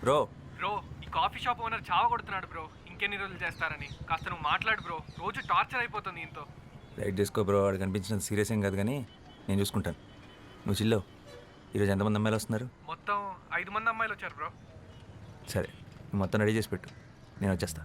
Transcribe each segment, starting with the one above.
Bro ఈ coffee shop owner చావ కొడుతున్నాడు bro. ఇంకెన్ని రోజులు చేస్తారని కాస్త నువ్వు మాట్లాడు బ్రో. రోజు టార్చర్ అయిపోతుంది ఇంతో. లైట్ చేసుకో బ్రో. వాడు కనిపించినంత సీరియస్ ఏం కాదు కానీ నేను చూసుకుంటాను. నువ్వు చిల్లో. ఈరోజు ఎంతమంది అమ్మాయిలు వస్తున్నారు? మొత్తం 5 మంది అమ్మాయిలు వచ్చారు బ్రో. సరే, నువ్వు మొత్తం రెడీ చేసి పెట్టు, నేను వచ్చేస్తా.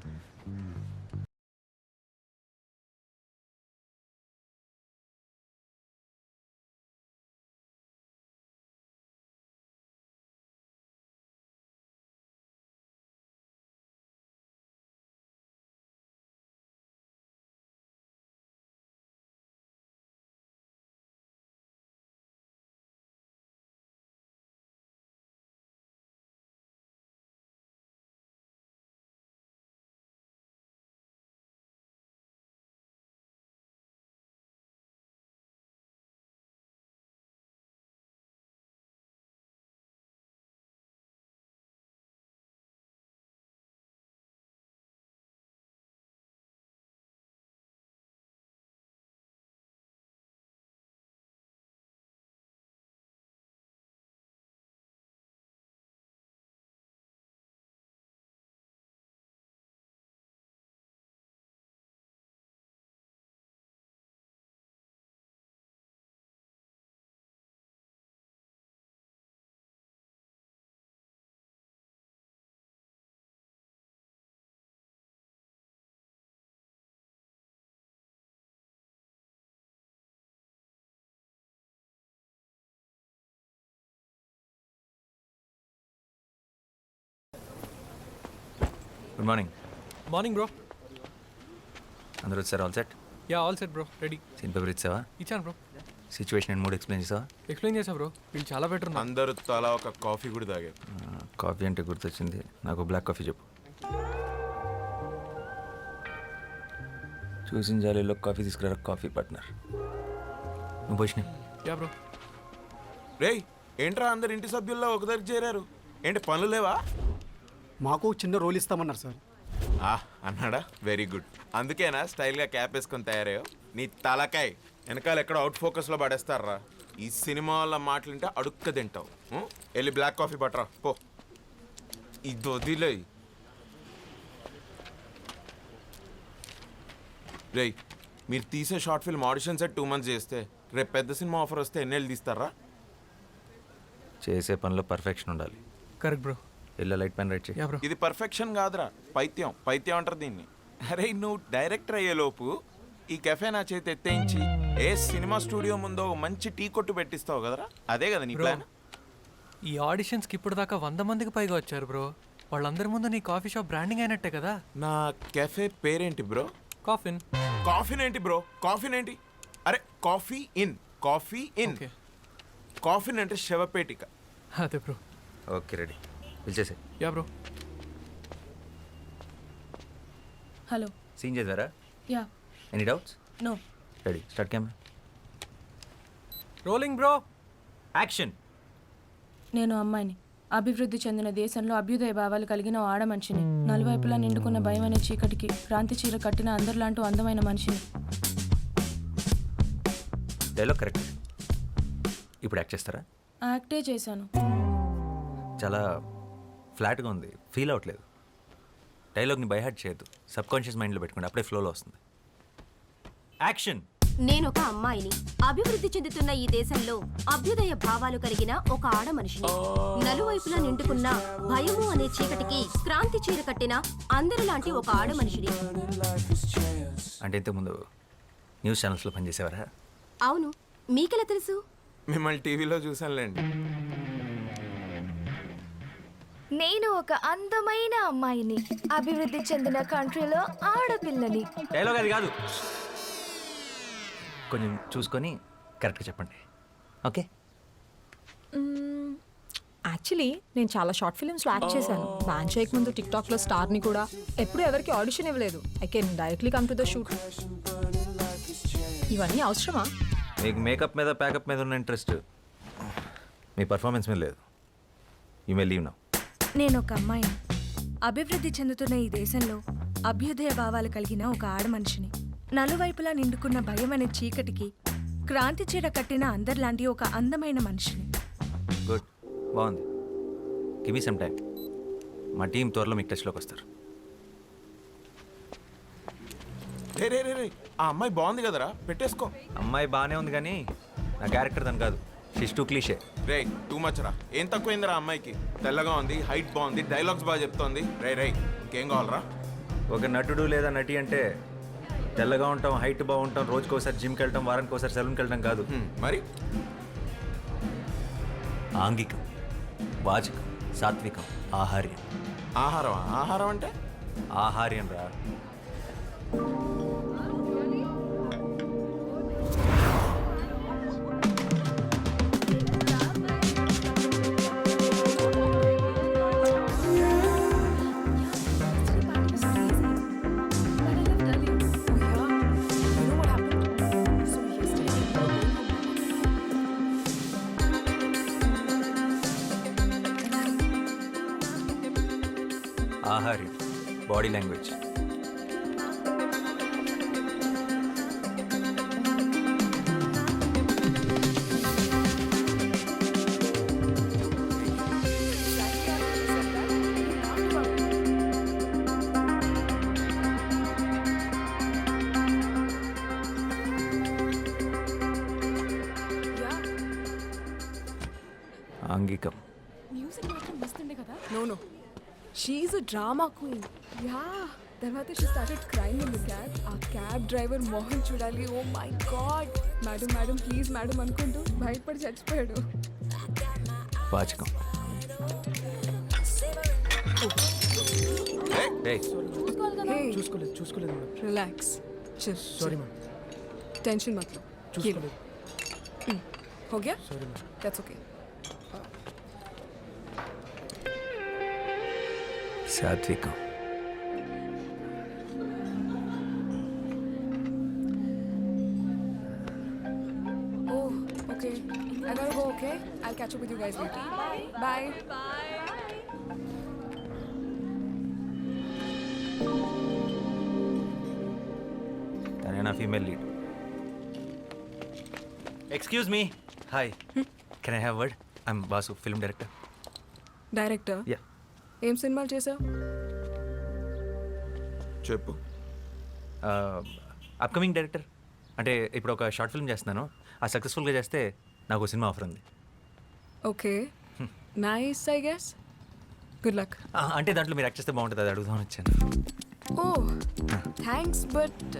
Good morning. Morning bro. అందరూ వచ్చారు? All set? Ya all set bro, ready. Scene paper ఇచ్చావా? ఇచ్చాను bro. Situation and mood explain చేసావా? ఎక్స్ప్లెయిన్ చేసా బ్రో. వీళ్ళు చాలా బెటర్ ఉన్నారు. అందరూ తలా ఒక కాఫీ కూడా తాగారు. కాఫీ అంటే గుర్తొచ్చింది, నాకు బ్లాక్ కాఫీ చెప్పు. చూసిన జాలీలో కాఫీ తీసుకురా కాఫీ పార్ట్నర్. నువ్వు పోషిన. Yeah bro. రేయ్, ఏంట్రా అందరు ఇంటి సభ్యుల్లో ఒక దగ్గర చేరారు? ఏంటి పనులు లేవా? మాకు చిన్న రోల్ ఇస్తామన్నారు సార్. అన్నాడా? Very good. అందుకేనా స్టైల్గా క్యాప్ వేసుకొని తయారయ్యో? నీ తలకాయ్ వెనకాల ఎక్కడ అవుట్ ఫోకస్లో పడేస్తారా? ఈ సినిమా వాళ్ళ మాటలుంటే అడుక్క తింటావు. వెళ్ళి బ్లాక్ కాఫీ పట్టరా పో. ఇది వదిలే. రేయ్, మీరు తీసే short film audition set 2 months చేస్తే రేపు పెద్ద సినిమా ఆఫర్ వస్తే ఎన్నేళ్ళు తీస్తారా? చేసే పనిలో పర్ఫెక్షన్ ఉండాలి. Correct bro. ఇలా లైట్ పెన్ రైట్ చేయి. Yeah bro. ఇది పర్ఫెక్షన్ కాదురా, పైత్యం. పైత్యం అంటారు దీన్ని. అరే, నువ్వు డైరెక్టర్ అయ్యేలోపు ఈ కెఫే నా చేతి ఎత్తేయించి ఏ సినిమా స్టూడియో ముందో మంచి టీ కొట్టు పెట్టిస్తావు కదరా? అదే కదా నీ ప్లాన్? ఈ ఆడిషన్స్కి ఇప్పుడు దాకా 100 మందికి పైగా వచ్చారు బ్రో. వాళ్ళందరి ముందు నీ కాఫీ షాప్ బ్రాండింగ్ అయినట్టే కదా. నా కెఫే పేరేంటి బ్రో? కాఫిన్. కాఫీన్ ఏంటి బ్రో? కాఫీన్ ఏంటి? అరే, coffee in. Coffee in. Okay. కాఫీన్ అంటే శవపేటిక. అదే బ్రో. Okay, ready. పిలిచేసే. Yeah bro. హలో. సీన్ చేద్దారా? Yeah. Any doubts? No. Ready, start camera. Rolling bro. Action. నేను అమ్మాయిని. అభివృద్ధి చెందిన దేశంలో అభ్యుదయ భావాలు కలిగిన ఓ ఆడ మనిషిని. నలువైపులా నిండుకున్న భయం అనే చీకటికి క్రాంతి చీర కట్టిన అందరిలాంటి అందమైన మనిషిని. Dialogue correct. ఇప్పుడు యాక్ట్ చేస్తారా? యాక్టే చేశాను. చాలా ఫ్లాట్గా ఉంది, ఫీల్ అవ్వట్లేదు. డైలాగ్ని బైహార్ట్ చేయొద్దు, సబ్కాన్షియస్ మైండ్లో పెట్టుకోండి, అప్పుడే ఫ్లోలో వస్తుంది. యాక్షన్. నేనొక అమ్మాయిని. అభివృద్ధి చెందుతున్న ఈ దేశంలో అభ్యుదయ భావాలు కలిగిన ఒక ఆడ మనిషిని. నలువైపులా నిండుకున్న భయము అనే చీకటికి క్రాంతి చీర కట్టిన అందరిలాంటి ఒక ఆడ మనిషిని. అంటే ఇంతకుముందు న్యూస్ ఛానల్స్లో పనిచేసేవారా? అవును, మీకెలా తెలుసు? మిమ్మల్ని టీవీలో చూసానులేండి. నేను ఒక అందమైన అమ్మాయిని. అభివృద్ధి చెందిన కంట్రీలో ఆడపిల్లని. డైలాగ్ అది కాదు, కొంచెం చూసుకొని కరెక్ట్గా చెప్పండి. ఓకే. యాక్చువల్లీ నేను చాలా షార్ట్ ఫిల్మ్స్లో యాక్ట్ చేశాను. బ్యాన్ చేయక ముందు టిక్టాక్లో స్టార్ని కూడా. ఎప్పుడు ఎవరికి ఆడిషన్ ఇవ్వలేదు. I can directly come to the shoot. ఇవన్నీ అవసరమా? మీకు మేకప్ మీద ప్యాకప్ మీద ఉన్న ఇంట్రెస్ట్ మీ పర్ఫార్మెన్స్ మీద లేదు. You may leave now. నేను ఒక అమ్మాయిని. అభివృద్ధి చెందుతున్న ఈ దేశంలో అభ్యుదయ భావాలు కలిగిన ఒక ఆడ మనిషిని. నలువైపులా నిండుకున్న భయం అనే చీకటికి క్రాంతి చీర కట్టిన అందరిలాంటి ఒక అందమైన మనిషిని. గుడ్, బాగుంది. Give me some time. మా టీం త్వరలో మీకు టచ్లోకి వస్తారు. రే రే రే రే ఆ అమ్మాయి బాగుంది కదరా, పెట్టేసుకో. అమ్మాయి బాగానే ఉంది కానీ నా క్యారెక్టర్ దాని కాదు. షిష్ టూ క్లీషే. రే టూ మచ్ రా. ఏం తక్కువైందిరా అమ్మాయికి? తెల్లగా ఉంది, హైట్ బాగుంది, డైలాగ్స్ బాగా చెప్తోంది. రే రే ఇంకేం కావాలరా? ఒక నటుడు లేదా నటి అంటే తెల్లగా ఉంటాం, హైట్ బాగుంటాం, రోజుకోసారి జిమ్కి వెళ్ళటం, వారానికి ఒకసారి సెలూన్కి వెళ్ళటం కాదు. మరి ఆంగికం, వాచకం, సాత్వికం, ఆహార్యం. ఆహారం? ఆహారం అంటే ఆహార్యం రా. ఆహార్యం, బాడీ లాంగ్వేజ్. ఆంగికం. No, no. She's a drama queen. Yeah. తర్వాత she started crying in the cab. ఆ క్యాబ్ డ్రైవర్ మోహన్ చూడాలి. Oh my god. Madam madam please madam అనుకుంటూ భయపడి చచ్చిపోయాడు. వాచకం. ఏయ్, చూసుకోలేదు madam. Relax. Sorry madam. Tension मत लो. చూసుకోలేదు. हो गया? Sorry madam. That's okay. సాత్వికం. Oh, okay. I gotta go, okay? I'll catch up with you guys later. Bye. తనే నా female lead. Excuse me. Hi, can I have word? I'm boss, film director. Director yeah. ఏం సినిమాలు చేసావు? చెప్పు. Upcoming director. అంటే ఇప్పుడు ఒక short film చేస్తున్నాను. ఆ సక్సెస్ఫుల్గా చేస్తే నాకు ఒక సినిమా ఆఫర్ ఉంది. Okay, nice I guess. Good luck. అంటే దాంట్లో మీరు యాక్ట్ చేస్తే బాగుంటుంది, అది అడుగుదామని వచ్చాను. ఓ థ్యాంక్స్, బట్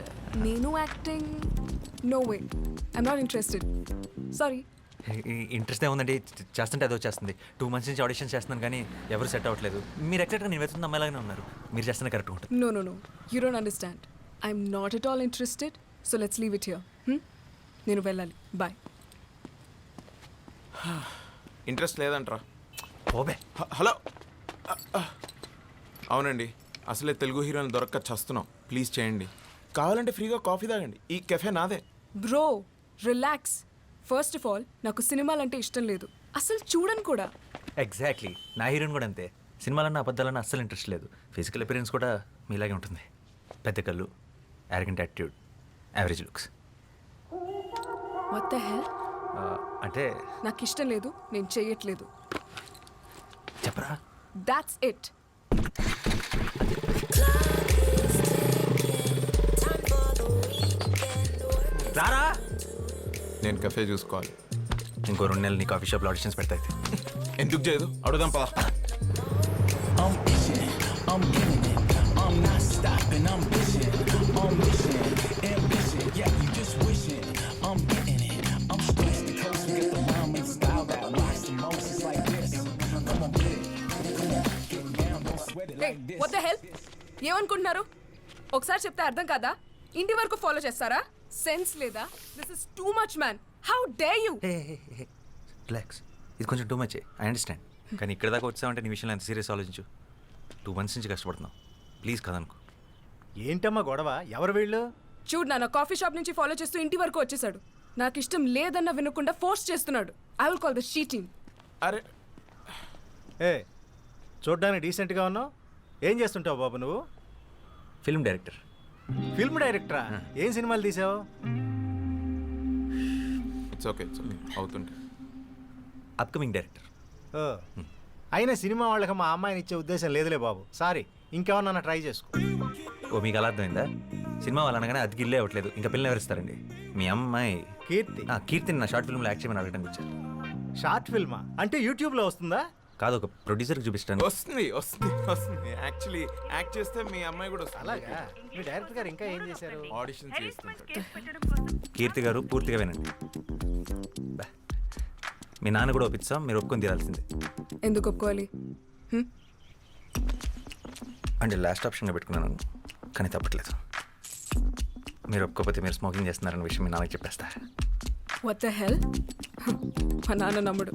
నేను acting no way. I'm not interested. Sorry. Interest ఏముందండి, చేస్తుంటే అదో చేస్తుంది. 2 months నుంచి ఆడిషన్ చేస్తున్నాను కానీ ఎవరు సెట్ అవ్వట్లేదు. మీరు ఎక్సెక్ట్గా నేను వెతున్న అమ్మాయిలాగానే ఉన్నారు. మీరు చేస్తున్న కరెక్ట్ ఉంటుంది. No, no, no. You don't understand. I'm not at all interested. So let's leave it here. నేను వెళ్ళాలి. Bye. ఇంట్రెస్ట్ లేదంట్రా. ఓబే. హలో. అవునండి, అసలే తెలుగు హీరోని దొరక్క చస్తున్నాం. ప్లీజ్ చేయండి. కావాలంటే ఫ్రీగా కాఫీ తాగండి. ఈ కెఫే నాదే. Bro, relax. First of all, నాకు సినిమాలంటే ఇష్టం లేదు. అసలు చూడను కూడా. ఎగ్జాక్ట్లీ, నా హీరోయిన్ కూడా అంతే. సినిమాలన్నా అబద్ధాలన్నా అస్సలు ఇంట్రెస్ట్ లేదు. ఫిజికల్ అపిరెన్స్ కూడా మీలాగే ఉంటుంది. పెద్ద కళ్ళు, arrogant attitude, average looks. What the hell? అంటే నాకు ఇష్టం లేదు, నేను చెయ్యట్లేదు. చెప్పరా. That's it. రారా. నేను కెఫే చూసుకోవాలి. ఇంకో 2 నెలలు నీ కాఫీ షాప్లో ఆడిషన్స్ పెడతాయి. ఎందుకు చేయదు? అడుగుదాం పదా. Hey, what the hell? ఏమనుకుంటున్నారు? ఒకసారి చెప్తే అర్థం కాదా? ఇంటి వరకు ఫాలో చేస్తారా? సెన్స్ లేదా? This is too much man. How dare you? Relax, ఇది కొంచెం టూ మచ్. I understand. కానీ ఇక్కడ దాకా వచ్చామంటే నీ విషయంలో ఎంత సీరియస్ ఆలోచించు. 2 months నుంచి కష్టపడుతున్నావు. ప్లీజ్ కదనుకో. ఏంటమ్మా గొడవ? ఎవరు వీళ్ళు? చూడు నాన్న, కాఫీ షాప్ నుంచి ఫాలో చేస్తూ ఇంటి వరకు వచ్చేసాడు. నాకు ఇష్టం లేదన్న వినకుండా ఫోర్స్ చేస్తున్నాడు. I will call the she team. అరే ఏ, చూడ్డానికి డీసెంట్గా ఉన్నావు. ఏం చేస్తుంటావు బాబు నువ్వు? Film director. ఫిల్మ్ డైరెక్టరా? ఏం సినిమాలు తీసావు? ఇట్స్ ఓకే అవుతుంటే. Upcoming director. అయినా సినిమా వాళ్ళకి మా అమ్మాయిని ఇచ్చే ఉద్దేశం లేదులే బాబు. సారీ, ఇంకెవరన్నా ట్రై చేసుకో. ఓ మీకు అలా అర్థమైందా? సినిమా వాళ్ళు అనగానే అది గిల్లే అవ్వట్లేదు, ఇంకా పిల్లలు ఎవరిస్తారండి? మీ అమ్మాయి కీర్తి కీర్తిని నా షార్ట్ ఫిల్మ్లో యాక్ట్ చేయమని అడగడానికి వచ్చారు. షార్ట్ ఫిల్మా అంటే యూట్యూబ్లో వస్తుందా? కాదు, ఒక ప్రొడ్యూసర్కి చూపిస్తాను. వస్తుంది వస్తుంది వస్తుంది. యాక్చువల్లీ యాక్ట్ చేస్తే మీ అమ్మాయి కూడా వస్తుంది. అలాగా? మీ డైరెక్టర్ గారు ఇంకా ఏం చేశారు? ఆడిషన్ చేస్తుంటాడు. కీర్తి గారు పూర్తిగా వినండి. బా. మీ నాన్న కూడా ఒప్పిస్తాం, మీరు ఒప్పుకొని తీరాల్సిందే. ఎందుకు ఒప్పుకోవాలి? అంటే లాస్ట్ ఆప్షన్గా పెట్టుకున్నాను, కానీ తప్పట్లేదు. మీరు ఒప్పుకోకపోతే మీరు స్మోకింగ్ చేస్తున్నారన్న విషయం మీ నాన్నకి చెప్పేస్తా. What the hell? మా నాన్న నమ్ముడు.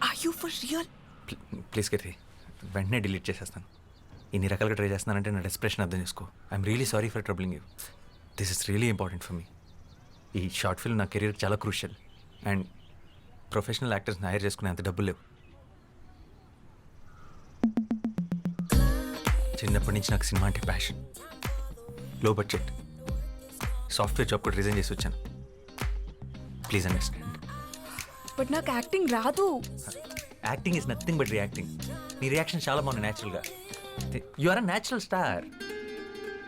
Are you for real? Please Keerthi, వెంటనే డిలీట్ చేసేస్తాను. ఇన్ని రకాలుగా ట్రై చేస్తున్నానంటే నా డెస్ప్రెషన్ అర్థం చేసుకో. I'm really sorry for troubling you. This is really important for me. ఈ షార్ట్ ఫిల్మ్ నా కెరీర్ చాలా క్రూషియల్, అండ్ ప్రొఫెషనల్ యాక్టర్స్ని హైర్ చేసుకునే అంత డబ్బులు లేవు. చిన్నప్పటి నుంచి నాకు సినిమా అంటే passion. Low budget software job కూడా రిజైన్ చేసి వచ్చాను. Please understand. బట్ నాకు యాక్టింగ్ రాదు. Acting is nothing but reacting. నీ రియాక్షన్ చాలా బాగుంది న్యాచురల్గా. You are a natural star.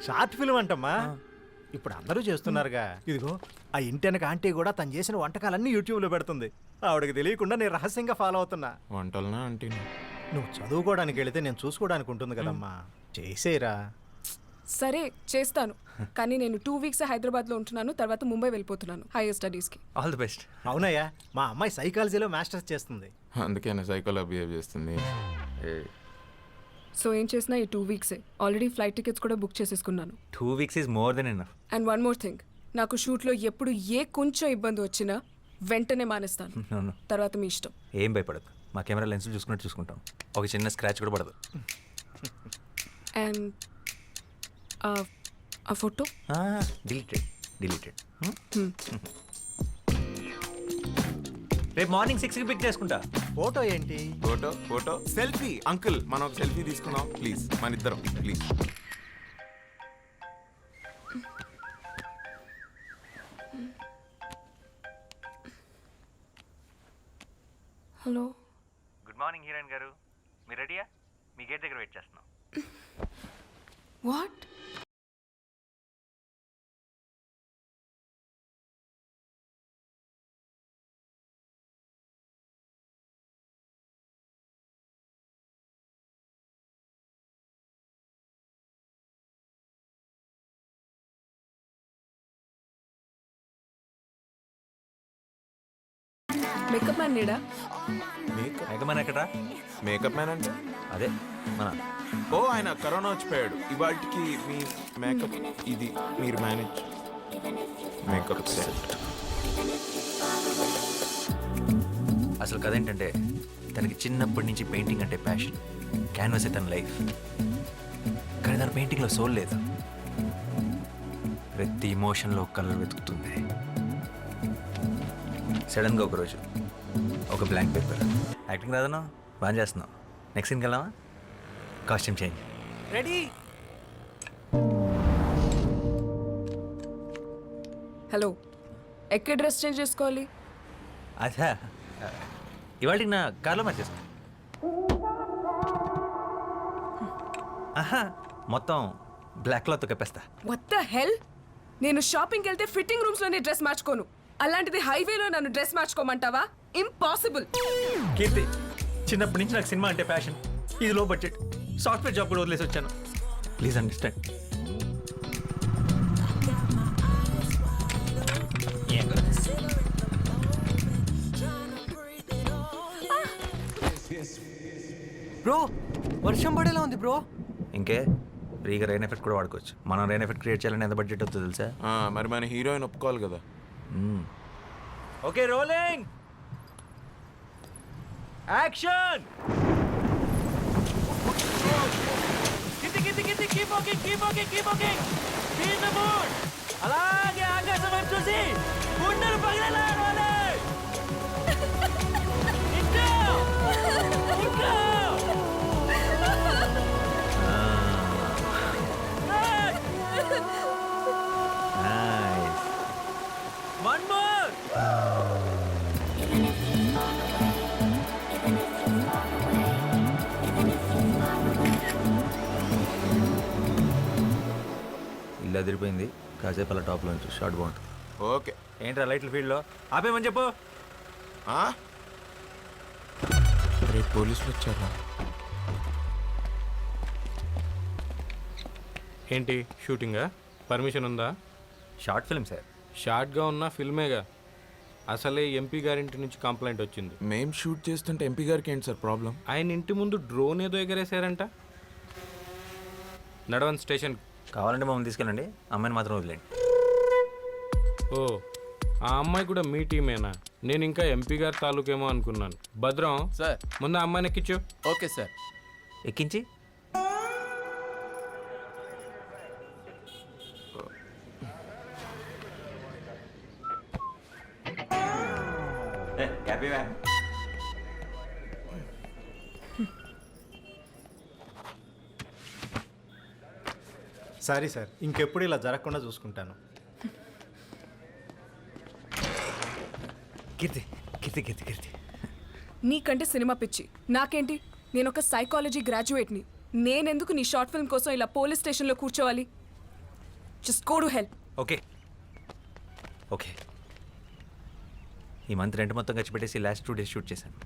Short film అంటమ్మా, ఇప్పుడు అందరూ చేస్తున్నారుగా. ఇదిగో ఆ ఇంటెనక ఆంటీ కూడా తను చేసిన వంటకాలన్నీ యూట్యూబ్లో పెడుతుంది. ఆవిడకి తెలియకుండా నేను రహస్యంగా ఫాలో అవుతున్నా. వంటలనా అంటే నువ్వు చదువుకోవడానికి వెళితే నేను చూసుకోవడానికి ఉంటుంది కదమ్మా. చేసేరా. సరే చేస్తాను, కానీ నేను 2 weeks హైదరాబాద్లో ఉంటున్నాను, తర్వాత ముంబై వెళ్ళిపోతున్నాను హైయర్ స్టడీస్కి. All the best. అవునయ్యా, మా అమ్మాయి సైకాలజీలో మాస్టర్స్ చేస్తుంది. అందుకే సైకోలో బిహేవ్ చేస్తుంది. సో ఏం చేసినా ఈ 2 weeks ఆల్రెడీ ఫ్లైట్ టికెట్స్ కూడా బుక్ చేసేసుకున్నాను. 2 weeks is more than enough. And one more thing, నాకు షూట్లో ఎప్పుడు కొంచెం ఇబ్బంది వచ్చినా వెంటనే మానేస్తాను. No. తర్వాత మీ ఇష్టం. ఏం భయపడదు, మా కెమెరా లెన్స్ చూసుకున్నట్టు చూసుకుంటాం. ఒక చిన్న స్క్రాచ్ కూడా పడదు. అండ్ ఆ ఫోటో డిలీటెడ్. రేపు మార్నింగ్ 6కి పిక్ చేసుకుంటా. ఫోటో ఏంటి? Photo selfie. అంకుల్ మనం ఒక సెల్ఫీ తీసుకుందాం ప్లీజ్, మన ఇద్దరం please. Hello. Good morning heroine గారు, మీరు రెడీయా? మీ గేట్ దగ్గర వెయిట్ చేస్తున్నాం. వాట్? మేకప్ మ్యాన్ నీడా? ఎగమని ఎక్కడా? మేకప్ మ్యాన్ అంటే అదే మన. ఓ ఆయన కరోనా వచ్చిపోయాడు. ఇవాటికి మీ మేకప్ ఇది మీరు మేనేజ్ మేకప్ సెట్. అసలు కథ ఏంటంటే, తనకి చిన్నప్పటి నుంచి పెయింటింగ్ అంటే ప్యాషన్. క్యాన్వాస్ తన లైఫ్, కానీ తన పెయింటింగ్లో సోల్ లేదు. ప్రతి ఇమోషన్లో కలర్ వెతుకుతుంది. సడన్గా ఒకరోజు ఒక బ్లాంక్ పేపర్. యాక్టింగ్ రాదన్నా, బాగా చేస్తున్నావు. నెక్స్ట్ సీన్కి వెళ్దామా? Costume change ready. హలో, ఎక్కడ డ్రెస్ చేంజ్ చేసుకోవాలి? అదా ఇవాళకి నా కార్లో మార్చేస్తా. ఆహా, మొత్తం బ్లాక్ క్లాత్ కప్పేస్తా. What the hell? నేను షాపింగ్కి వెళ్తే ఫిట్టింగ్ రూమ్స్లోనే డ్రెస్ మార్చుకోను, అలాంటిది హైవేలో నన్ను డ్రెస్ మార్చుకోమంటావా? ఇంపాసిబుల్. కీర్తి, చిన్నప్పటి నుంచి నాకు సినిమా అంటే ప్యాషన్. ఇది లో బడ్జెట్, సాఫ్ట్వేర్ జాబ్ కూడా వదిలేసి వచ్చాను. Please understand. బ్రో వర్షం పడేలా ఉంది బ్రో. ఇంకే ఫ్రీగా రెయిన్ ఎఫెక్ట్ కూడా వాడుకోవచ్చు. మనం రెయిన్ ఎఫెక్ట్ క్రియేట్ చేయాలని ఎంత బడ్జెట్ అవుతుందో తెలుసా? మరి మన హీరోయిన్ ఒప్పుకోవాలి కదా. Okay, rolling action. అలాగే ఆకాశం వైపు చూసి గుండెలు పగిలేలా రోలింగ్. ఇంకా అదిరిపోయింది. కాసేపు అలా టాప్లో ఉంచు, షార్ట్ బాగుంటుంది. ఓకే. ఏంట్రా లైట్ల ఫీల్డ్లో ఆపేమని చెప్పు. రేపు పోలీసులు వచ్చారా? ఏంటి షూటింగా? పర్మిషన్ ఉందా? Short film sir. షార్ట్గా ఉన్న ఫిల్మేగా. అసలే ఎంపీ గారింటి నుంచి కంప్లైంట్ వచ్చింది. మేం షూట్ చేస్తుంటే ఎంపీ గారికి ఏంటి సార్ ప్రాబ్లం? ఆయన ఇంటి ముందు డ్రోన్ ఏదో ఎగరేశారంట. నడవన్ స్టేషన్. కావాలంటే మమ్మల్ని తీసుకెళ్ళండి, అమ్మాయిని మాత్రం వదిలేండి. ఓ, ఆ అమ్మాయి కూడా మీ టీమేనా? నేను ఇంకా ఎంపీ గారి తాలూకేమో అనుకున్నాను. భద్రం సార్. ముందు ఆ అమ్మాయిని ఎక్కించు. Okay sir. ఎక్కించి సారీ సార్, ఇంకెప్పుడు ఇలా జరగకుండా చూసుకుంటాను. కీర్తి కీర్తి కీర్తి కీర్తి నీకంటే సినిమా పిచ్చి నాకేంటి? నేను ఒక సైకాలజీ గ్రాడ్యుయేట్ని. నేనెందుకు నీ షార్ట్ ఫిల్మ్ కోసం ఇలా పోలీస్ స్టేషన్లో కూర్చోవాలి? Just go to help. Okay okay. ఈ మంత్ రెంట్ మొత్తం ఖర్చు పెట్టేసి లాస్ట్ 2 days షూట్ చేశాను.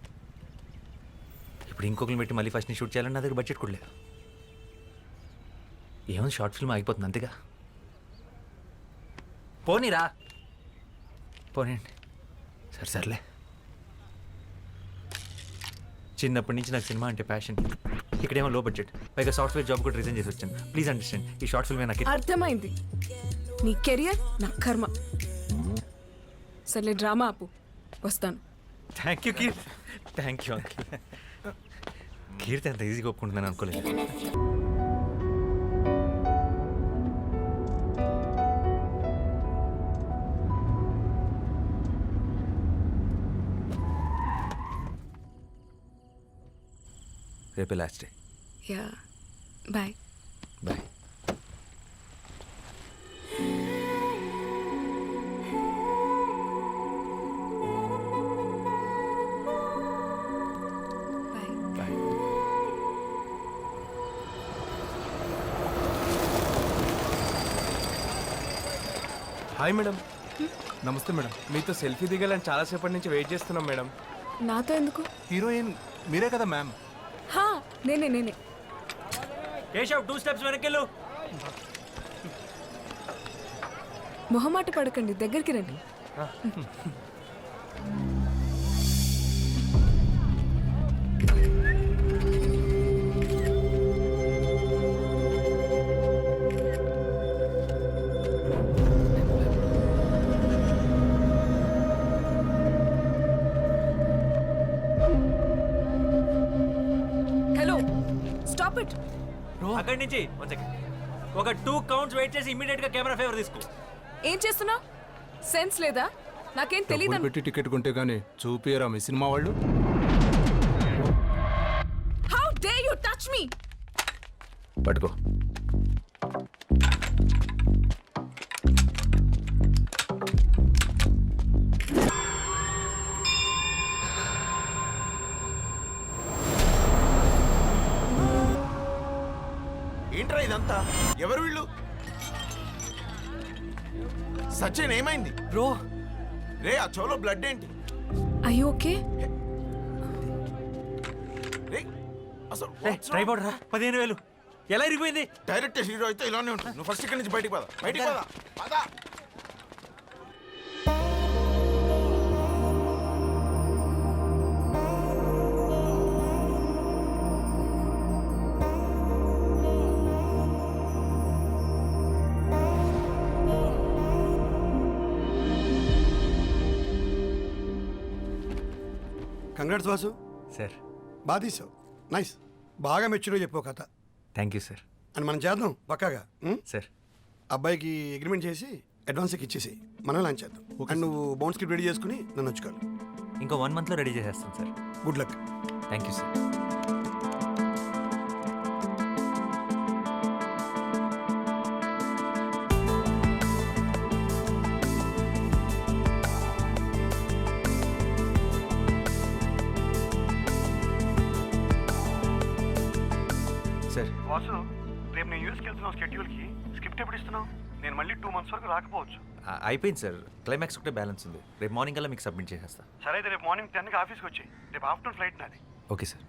ఇప్పుడు ఇంకొకరిని పెట్టి మళ్ళీ ఫస్ట్ షూట్ చేయాలని నా దగ్గర బడ్జెట్ కూడా లేదు. ఏమో షార్ట్ ఫిల్మ్ ఆగిపోతుంది అంతేగా. పోనీరా, పోనీండి. సర్లే. చిన్నప్పటి నుంచి నాకు సినిమా అంటే ప్యాషన్. ఇక్కడేమో లో బడ్జెట్, పైగా సాఫ్ట్వేర్ జాబ్ కూడా రిజైన్ చేసి వచ్చాను. ప్లీజ్ అండర్స్టాండ్, ఈ షార్ట్ ఫిల్మే నాకు. అర్థమైంది. నీ కెరియర్ నా కర్మ. సర్లే డ్రామా ఆపు, వస్తాను. Thank you Keerthi, thank you uncle. Keerthi అంత ఈజీగా ఒప్పుకుంటున్నాను అనుకోలేదు. రేపే last day. Yeah bye. Bye. Bye. Hi madam. నమస్తే మేడం. మీతో సెల్ఫీ దిగాలని చాలాసేపటి నుంచి వెయిట్ చేస్తున్నాం మేడం. నాతో ఎందుకు? హీరోయిన్ మీరే కదా మ్యామ్? హా, నేనే. కేశవ్ 2 steps వెనకెళ్ళు. మొహమాట పడకండి, దగ్గరికి రండి. Hello, stop it. అక్కడి నుంచి ఒక 2 counts వెయిట్ చేసి ఇమీడియట్ గా కెమెరా ఫేవర్ తీసుకో. ఏం చేస్తున్నావు? సెన్స్ లేదా? నాకేం తెలియదు. పెట్టి టికెట్ కొంటే గానీ చూపియరా మీ సినిమా వాళ్ళు? How day you touch me? పట్టుకో. ఏంట్రా ఇదంతా? ఎవరు వీళ్ళు? సచిన్ ఏమైంది బ్రో? రే ఆ చెవులో బ్లడ్ ఏంటి? I you okay? రే అసలు ట్రైపాడ్ రా, 15,000 ఎలా ఇరిగిపోయింది? డైరెక్ట్ హీరో అయితే ఇలానే ఉంటుంది. నువ్వు ఫస్ట్ ఇక్కడి నుంచి బయటికి పద. పద. కంగ్రాట్స్ వాసు, సార్ బాగా తీసావు. నైస్, బాగా మెచ్యూర్గా చెప్పావు కథ. Thank you sir. అని మనం చేద్దాం పక్కాగా. సార్ అబ్బాయికి అగ్రిమెంట్ చేసి అడ్వాన్స్కి ఇచ్చేసి మనం లాంచ్ చేద్దాం. అండ్ నువ్వు బౌండ్ స్క్రిప్ట్ రెడీ చేసుకుని నన్ను వచ్చుకోవాలి. ఇంకో 1 monthలో రెడీ చేసేస్తాను sir. Good luck. Thank you sir. Sir Vasu, రేపు నేను యూఎస్కి వెళ్తున్నావు. స్కెడ్యూల్కి స్క్రిప్ట్ ఎప్పుడు ఇస్తున్నావు? నేను మళ్ళీ 2 months వరకు రాకపోవచ్చు. అయిపోయింది సార్, క్లైమాక్స్ ఒకటే బ్యాలెన్స్ ఉంది. రేపు మార్నింగ్ కల్లా మీకు సబ్మిట్ చేసేస్తా. సరే అయితే రేపు మార్నింగ్ 10కి ఆఫీస్కి వచ్చి రేపు ఆఫ్టర్నూన్ ఫ్లైట్ నాది. Okay sir.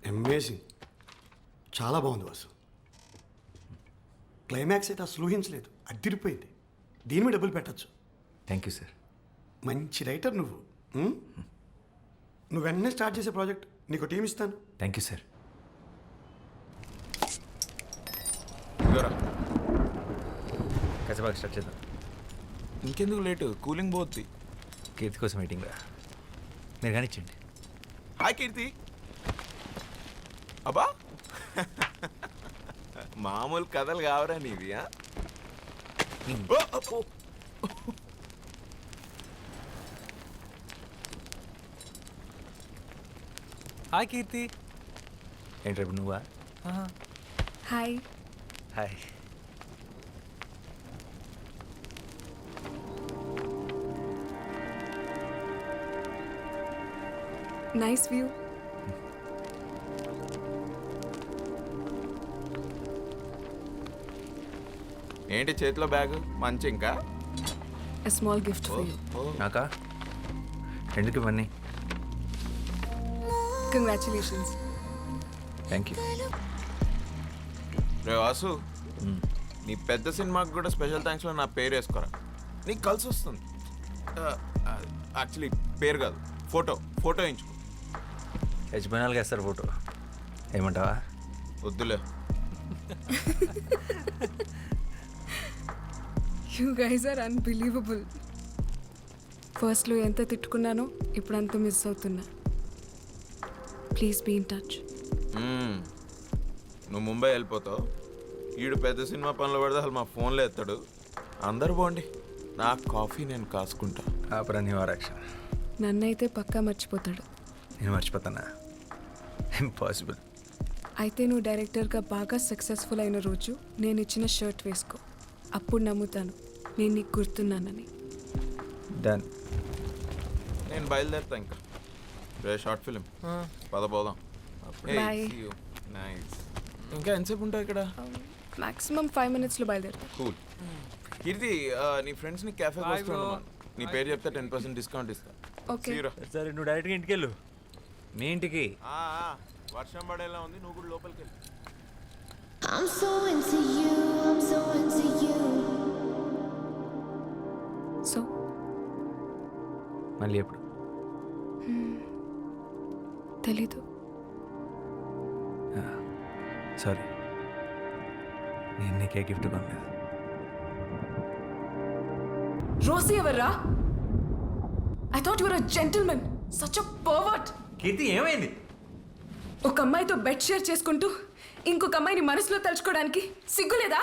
అమేజింగ్, చాలా బాగుంది వాసు. క్లైమాక్స్ అయితే అసలు ఊహించలేదు, అదిరిపోయింది. దీని మీద డబ్బులు పెట్టచ్చు. Thank you sir. మంచి రైటర్ నువ్వు. నువ్వు వెంటనే స్టార్ట్ చేసే ప్రాజెక్ట్, నీకు టీం ఇస్తాను. Thank you sir. కసబాగా స్టార్ట్ చేద్దాం. ఇంకెందుకు లేటు, కూలింగ్ పోద్ది. కీర్తి కోసం వెయిటింగ్ రా, మీరు కానిచ్చండి. హాయ్ కీర్తి. అబ్బా మామూలు కథలు కావరా నీవి? హాయ్ కీర్తి. ఏంటి రేపు నువ్వా? హాయ్. హాయ్. Nice view. ఏంటి చేతిలో బ్యాగ్? మంచి ఇంకా A small gift for you. నాకా? ఎందుకు ఇవన్నీ? Congratulations. Thank you. రే వాసు, నీ పెద్ద సినిమాకి కూడా స్పెషల్ థ్యాంక్స్లో నా పేరు వేసుకోరా, నీకు కలిసి వస్తుంది. యాక్చువల్లీ పేరు కాదు, ఫోటో వేయించుకో. యజమానాలుగా వేస్తారు ఫోటో, ఏమంటావా? వద్దులే. You guys are unbelievable. ఫస్ట్లో ఎంత తిట్టుకున్నానో ఇప్పుడు అంత మిస్ అవుతున్నా. Please be in touch. నువ్వు ముంబై వెళ్ళిపోతావు, ఈడు పెద్ద సినిమా పనులు పడితే అసలు మా ఫోన్లో ఎత్తాడు. అందరు బాగుండి, నా కాఫీ నేను కాసుకుంటా. ఆపరా వారాక్షన్. నన్నైతే పక్కా మర్చిపోతాడు. నేను మర్చిపోతానా? ఇంపాసిబుల్. అయితే నువ్వు డైరెక్టర్గా బాగా సక్సెస్ఫుల్ అయిన రోజు నేను ఇచ్చిన షర్ట్ వేసుకో, అప్పుడు నమ్ముతాను నేను నీకు గుర్తున్నానని. డన్. నేను బయలుదేరుతా ఇంకా. రే షార్ట్ ఫిలిం పదపోదాం. Bye. నైస్. ఇంకా ఎంతసేపు ఉంటావు ఇక్కడ? మాక్సిమం 5 minutesలో బయలుదేరుతా. కూల్. కీర్తి, నీ ఫ్రెండ్స్ని క్యాఫేకి వస్తున్నాను. నీ పేరు చెప్తే 10% డిస్కౌంట్ ఇస్తా. ఓకే. సరే నువ్వు డైరెక్ట్గా ఇంటికి వెళ్ళు. మీ ఇంటికి వర్షం పడేలా ఉంది, నువ్వు కూడా లోపలికి వెళ్ళు. I'm so into you, I'm so into you. So మళ్ళీ ఎప్పుడు? తెలీదు. సారీ, నేను నీకే గిఫ్ట్ కొనలేదు. రోసి ఎవర్రా? I thought your a gentleman, such a pervert. Keerthi ఏమైంది? ఒక అమ్మాయితో బెడ్ షేర్ చేసుకుంటూ ఇంకొక అమ్మాయిని మనసులో తలుచుకోవడానికి సిగ్గులేదా?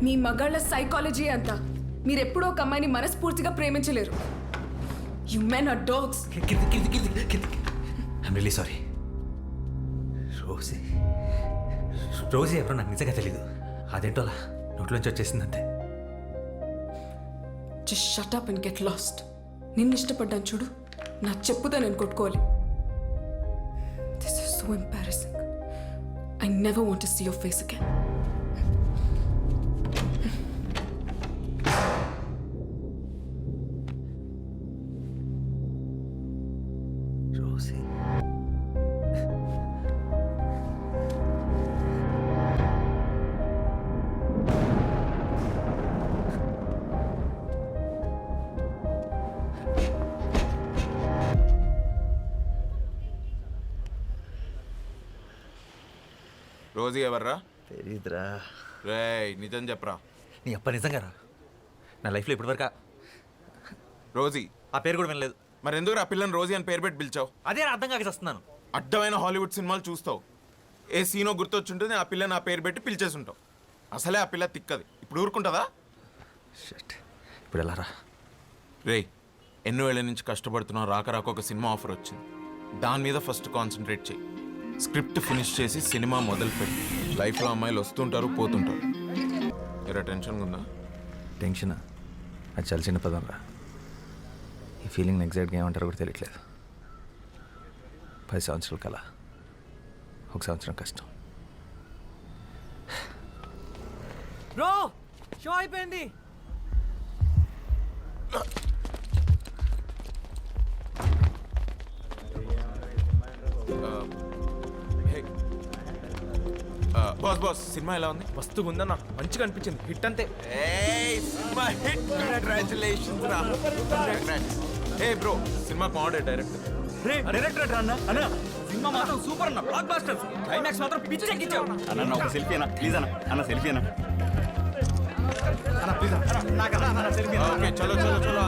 మీ మగాళ్ళ సైకాలజీ అంతా మీరు ఎప్పుడూ ఒక అమ్మాయిని మనస్ఫూర్తిగా ప్రేమించలేరు. You men are dogs. I'm really sorry. Rosie ఎవరో నాకు నిజంగా తెలీదు. అదేంటో అలా నోట్లోంచి వచ్చేసింది అంతే. Just shut up and get lost. నిన్ను ఇష్టపడ్డాను చూడు, నా చెప్పుతో నేను కొట్టుకోవాలి. This is so embarrassing. I never want to see your face again. Rosie Rosie ఎవర్రా? తెలీదురా. రేయ్ నిజం చెప్పరా. నీ అప్ప నిజంగా రా. నా లైఫ్లో ఇప్పటివరకు రోజీ ఆ పేరు కూడా వినలేదు. మరి ఎందుకు ఆ పిల్లని రోజీ అని పేరు పెట్టి పిలిచావు? అదే అర్థం కాక వస్తున్నాను. అడ్డమైన హాలీవుడ్ సినిమాలు చూస్తావు, ఏ సీనో గుర్తొచ్చుంటుంది, ఆ పిల్లని ఆ పేరు పెట్టి పిలిచేసి ఉంటావు. అసలే ఆ పిల్ల తిక్కది, ఇప్పుడు ఊరుకుంటుందా? షట్, ఇప్పుడు ఎలా రా? రేయ్ ఎన్నో ఏళ్ళ నుంచి కష్టపడుతున్నావు, రాక రాక ఒక సినిమా ఆఫర్ వచ్చింది. దాని మీద ఫస్ట్ కాన్సన్ట్రేట్ చేయి. స్క్రిప్ట్ ఫినిష్ చేసి సినిమా మొదలుపెట్టి. లైఫ్లో అమ్మాయిలు వస్తుంటారు పోతుంటారు. ఇలా టెన్షన్గా ఉందా? టెన్షనా? అది చాలా చిన్న పదం రా. ఈ ఫీలింగ్ ఎగ్జాక్ట్గా ఏమంటారో కూడా తెలియట్లేదు. 10 సంవత్సరాల కల, 1 సంవత్సరం కష్టం. బ్రో షో అయిపోయింది. బాస్ సినిమా ఎలా ఉంది? మస్తుగా ఉందన్న, మంచిగా అనిపించింది. హిట్ అంతే. ఏ బ్రో సినిమా బాగుండే డైరెక్టర్. డైరెక్టర్ అన్న అన్న సినిమా మాత్రం సూపర్ అన్న, బ్లాక్ బస్టర్. క్లైమాక్స్ మాత్రం పిచ్చి ఎక్కించావు అన్న ఒక సెల్ఫీ అన్న ప్లీజ్ అన్న సెల్ఫీ అన్న ప్లీజ్ అన్న సెల్ఫీ. ఓకే చలో చలో చలో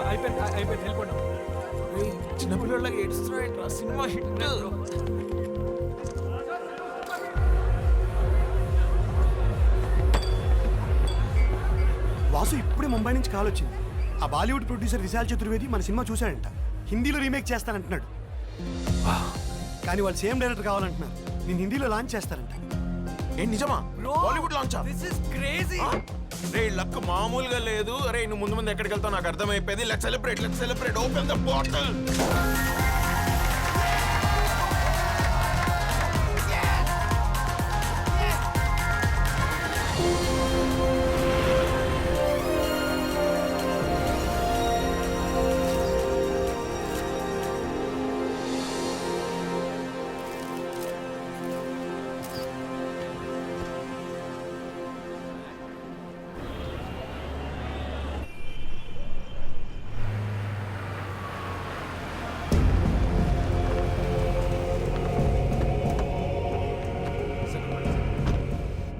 అయిపోయింది వెళ్ళిపోండి. చిన్నపిల్లలకి ఏడుస్తున్నాయంట, సినిమా హిట్. వాసు ఇప్పుడే ముంబై నుంచి కాల్ వచ్చింది. ఆ బాలీవుడ్ ప్రొడ్యూసర్ విశాల్ చతుర్వేది మన సినిమా చూశాడంట, హిందీలో రీమేక్ చేస్తానంటున్నాడు. కానీ వాళ్ళు సేమ్ డైరెక్టర్ కావాలంటున్నారు. నేను హిందీలో లాంచ్ చేస్తారంట. ఏ నిజమా? బాలీవుడ్ లాంచా? This is crazy. రే లక్ మామూలుగా లేదు. అరే నువ్వు ముందు ముందు ఎక్కడికి వెళ్తావు నాకు అర్థమైపోయింది. Let's celebrate open the bottle.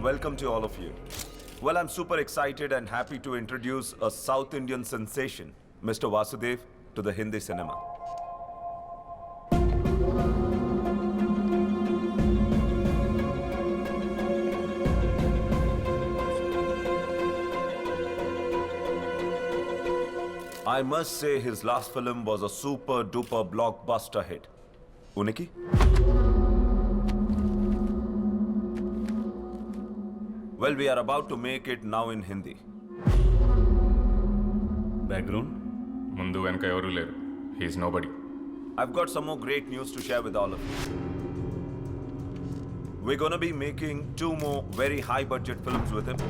Welcome to all of you. Well, I'm super excited and happy to introduce a South Indian sensation, Mr. Vasudev, to the Hindi cinema. I must say his last film was a super duper blockbuster hit. Uniki? Well, we are about to make it now in Hindi. Background? Mundu venka evaru leru. He is nobody. I've got some more great news to share with all of you. We're gonna be making 2 more very high budget films with him.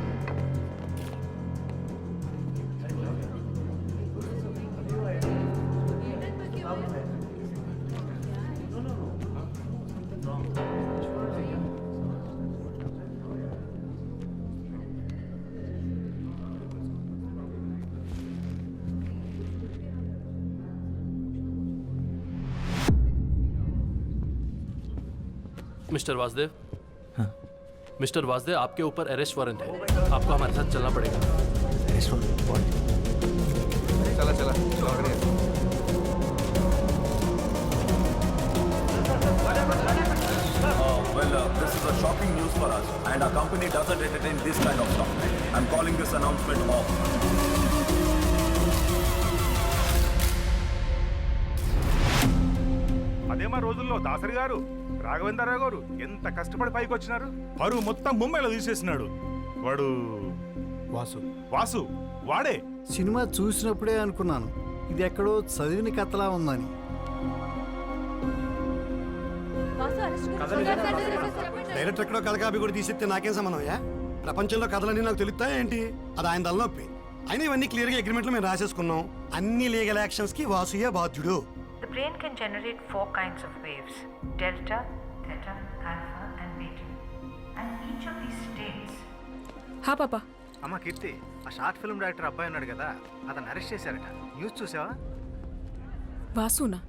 Mister Vasudev, mister Vasudev, आपके ऊपर arrest warrant है. आपको हमारे साथ चलना पड़ेगा. चला चला Well, this is a shocking news for us, and and our company doesn't entertain this kind of stuff. I'm calling this announcement off. అదే మా రోజుల్లో దాసరి గారు రాఘవేంద్రరావు గారు ఎంత కష్టపడి పైకి వచ్చినారు పరువు మొత్తం ముంబైలో తీసేసినాడు వాడు వాసు వాసు వాడే సినిమా చూసినప్పుడే అనుకున్నాను ఇది ఎక్కడో చదివిన కథలా ఉందని. డైరెక్టర్ ఎక్కడో కథ కాపీ కూడా తీసేస్తే నాకేం సంబంధం? ప్రపంచంలో కథలన్నీ నాకు తెలుస్తాయా ఏంటి? అది ఆయన తలనొప్పి. అయినా ఇవన్నీ క్లియర్గా అగ్రిమెంట్లో మేము రాసేసుకున్నాం. అన్ని legal యాక్షన్స్కి వాసుయే బాధ్యుడు. The brain can generate 4 kinds of waves: delta, theta, alpha and beta. And each of these states. హా పాపా. అమ్మ కీర్తి, ఆ షార్ట్ ఫిల్మ్ డైరెక్టర్ అబ్బాయి ఉన్నాడు కదా, అతను అరెస్ట్ చేశారట. న్యూస్ చూసావా? వాసునా?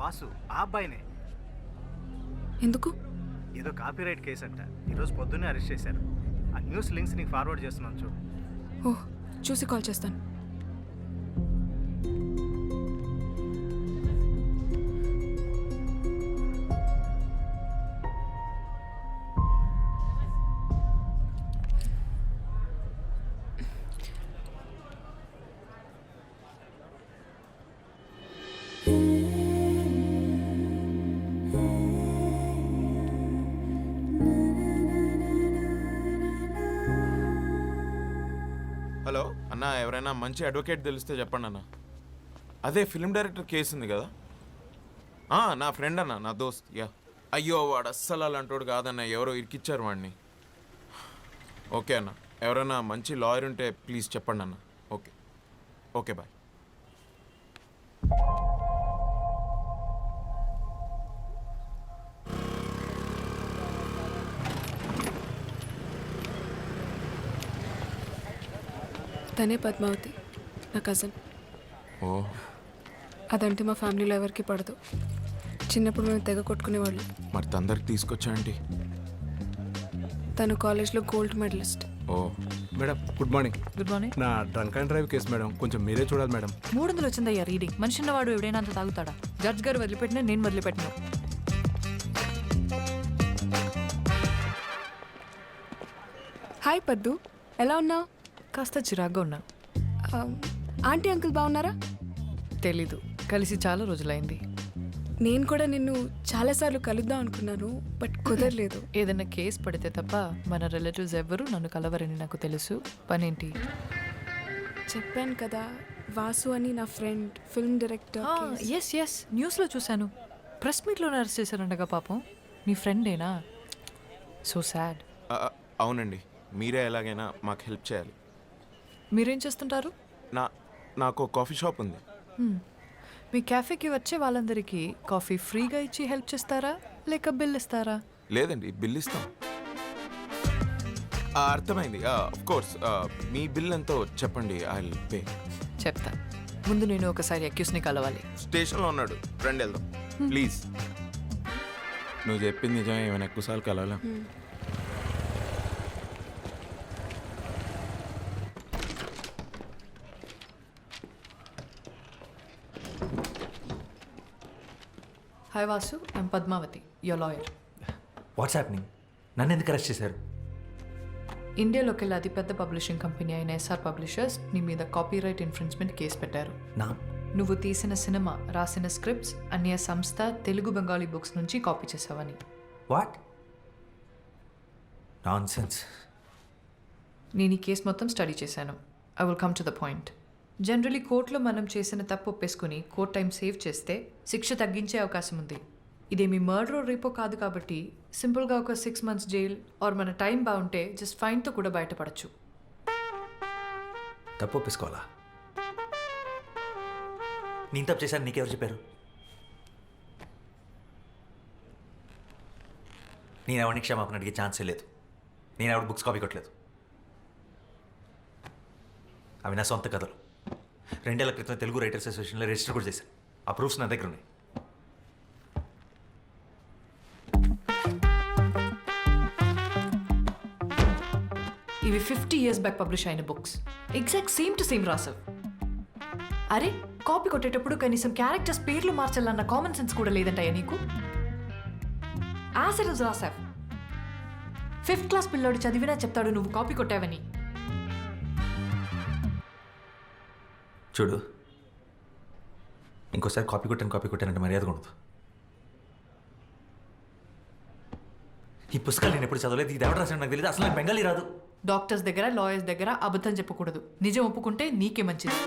వాసు ఆ అబ్బాయినే. ఎందుకు? ఏదో కాపీరైట్ కేసు అంట. ఈరోజు పొద్దున్నే అరెస్ట్ చేశారు. ఆ న్యూస్ లింక్స్ నీకు ఫార్వర్డ్ చేస్తున్నాను చూడు. ఓహ్, చూసి కాల్ చేస్తాను. హలో అన్న, ఎవరైనా మంచి అడ్వకేట్ తెలిస్తే చెప్పండి అన్న. అదే ఫిల్మ్ డైరెక్టర్ కేసు ఉంది కదా, నా ఫ్రెండ్ అన్న, నా దోస్త్. యా, అయ్యో వాడు అస్సలు అలాంటోడు కాదన్న, ఎవరో ఇరికిచ్చారు వాడిని. ఓకే అన్న, ఎవరైనా మంచి లాయర్ ఉంటే ప్లీజ్ చెప్పండి అన్న. Okay okay, bye. తనే పద్మావతి, నా కజిన్. ఓ, అదంటే మా ఫ్యామిలీలో ఎవరికి పడదు. చిన్నప్పుడు మేము తెగ కొట్టుకునేవాళ్ళు. మరి తొందరకి తీసుకొచ్చా అండి. తను కాలేజ్లో గోల్డ్ మెడలిస్ట్. ఓ madam, good morning. Good morning. నా drunk and drive case madam, కొంచెం మీరే చూడాలి మేడం. 300 వచ్చిందయ్యా రీడింగ్. మనిషి ఉన్నవాడు ఎవడైనా అంత తాగుతాడా? జడ్జ్ గారు వదిలిపెట్టినా నేను వదిలిపెట్టినా. హాయ్ పద్దు, ఎలా ఉన్నావు? కాస్త చిరాగ్గా ఉన్నా. ఆంటీ అంకుల్ బాగున్నారా? తెలీదు, కలిసి చాలా రోజులైంది. నేను కూడా నిన్ను చాలాసార్లు కలుద్దాం అనుకున్నాను, బట్ కుదరలేదు. ఏదైనా కేసు పడితే తప్ప మన రిలేటివ్స్ ఎవ్వరూ నన్ను కలవరని నాకు తెలుసు. పనేంటి? చెప్పాను కదా, వాసు అని నా friend, film director. Yes yes, న్యూస్లో చూశాను. ప్రెస్ మీట్లో అరెస్ట్ చేశారంటగా పాపం. మీ ఫ్రెండేనా? So sad. అవునండి, మీరే ఎలాగైనా మాకు హెల్ప్ చేయాలి. మీరేం చేస్తుంటారు? నాకు కాఫీ షాప్ ఉంది. మీ క్యాఫేకి వచ్చే వాళ్ళందరికీ కాఫీ ఫ్రీగా ఇచ్చి హెల్ప్ చేస్తారా, లేక బిల్ ఇస్తారా? లేదండి, బిల్ ఇస్తాం. అర్థమైంది. ఆఫ్ కోర్స్, మీ బిల్ ఎంతో చెప్పండి, ఐ విల్ పే. చెప్తా. ముందు నేను ఒకసారి అక్యూస్ని కలవాలి. స్టేషన్లో ఉన్నాడు, రండి వెళ్దాం ప్లీజ్. నువ్వు చెప్పింది నిజమే, ఏమైనా ఎక్కువసార్లు కలవాలా? Hi Vasu, I'm Padmavathi, your lawyer. What's happening? నన్ను ఎందుకు అరెస్ట్ చేశారు? ఇండియాలోకి వెళ్ళి అతిపెద్ద పబ్లిషింగ్ కంపెనీ అయిన ఎస్ఆర్ పబ్లిషర్స్ నీ మీద కాపీరైట్ ఇన్ఫ్రిన్స్మెంట్ కేసు పెట్టారు. నువ్వు తీసిన సినిమా, రాసిన స్క్రిప్ట్స్ అన్య సంస్థ తెలుగు బెంగాలీ బుక్స్ నుంచి కాపీ చేసావని. What nonsense. నేను ఈ కేసు మొత్తం స్టడీ చేశాను. I will come to the point. Generally కోర్టులో మనం చేసిన తప్పు ఒప్పేసుకుని కోర్ట్ టైం సేవ్ చేస్తే శిక్ష తగ్గించే అవకాశం ఉంది. ఇదేమి మర్డర్ రేపో కాదు కాబట్టి సింపుల్గా ఒక 6 months జైల్ ఆర్ మన టైం బాగుంటే జస్ట్ ఫైన్తో కూడా బయటపడచ్చు. తప్పు ఒప్పేసుకోవాలా? నేను తప్పు చేశాను, నీకెవరు చెప్పారు? నేను ఎవరిని క్షమాపణ అడిగే ఛాన్సే లేదు. నేను ఎవరి బుక్స్ కాపీ కొట్టలేదు. అవి నా సొంత కథలు. 2 ఏళ్ల క్రితం తెలుగు రైటర్స్ అసోసియేషన్లో రిజిస్టర్ కూడా చేశాను. ఆ ప్రూఫ్స్ నా దగ్గర ఉన్నాయి. ఇవి 50 years బ్యాక్ పబ్లిష్ అయిన books. Exact same to same రాసావు. అరే, కాపీ కొట్టేటప్పుడు కనీసం క్యారెక్టర్స్ పేర్లు మార్చాలన్న కామన్ సెన్స్ కూడా లేదంటాయా నీకు? యాసిడ్స్ రాసావు. 5th క్లాస్ పిల్లోడు చదివినా చెప్తాడు నువ్వు కాపీ కొట్టావని. చూడు, ఇంకోసారి కాపీ కొట్టానంటే మర్యాద ఉండదు. ఈ పుస్తకాలు నేను ఎప్పుడు చదవలేదు. ఇది ఎవరు రాసాడు నాకు తెలియదు. అసలు నాకు బెంగాలీ రాదు. డాక్టర్స్ దగ్గర, లాయర్స్ దగ్గర అబద్ధం చెప్పకూడదు. నిజం ఒప్పుకుంటే నీకే మంచిది.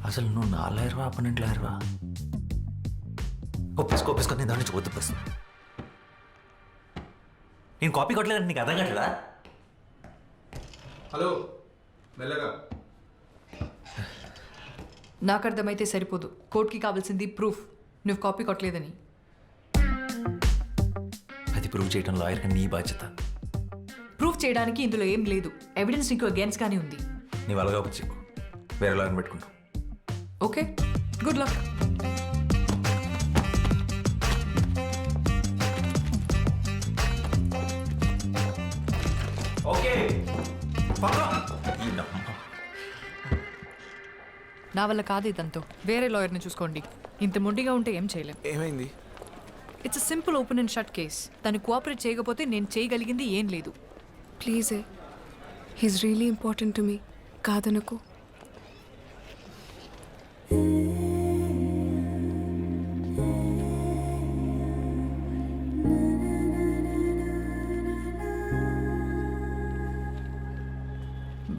అసలు నువ్వు నా లాయర్వా, అపనెంట్ లాయర్వా? ఒప్పేసుకో నేను దాని నుంచి వద్దు. నేను కాపీ కొట్టలేదంటే నీకు అర్థం కావట్లేదా? హలో, మెల్లగా. నాకు అర్థమైతే సరిపోదు. కోర్టుకి కావాల్సింది ప్రూఫ్ నువ్వు కాపీ కొట్టలేదని. అది ప్రూవ్ చేయడం లాయర్గా నీ బాధ్యత. ప్రూఫ్ చేయడానికి ఇందులో ఏం లేదు. ఎవిడెన్స్ నీకు అగేన్స్ట్ గానే ఉంది. నీవు అలాగా వచ్చి వేరే లాయర్ని పెట్టుకుంటావు. Okay, good luck. ఓకే, నా వల్ల కాదు ఇదంతా. వేరే లాయర్ని చూసుకోండి. ఇంత మొండిగా ఉంటే ఏం చేయలేం. ఏమైంది? It's a simple open and shut case. తను కోఆపరేట్ చేయకపోతే నేను చేయగలిగింది ఏం లేదు. Please he's really important to me. కాదనకు.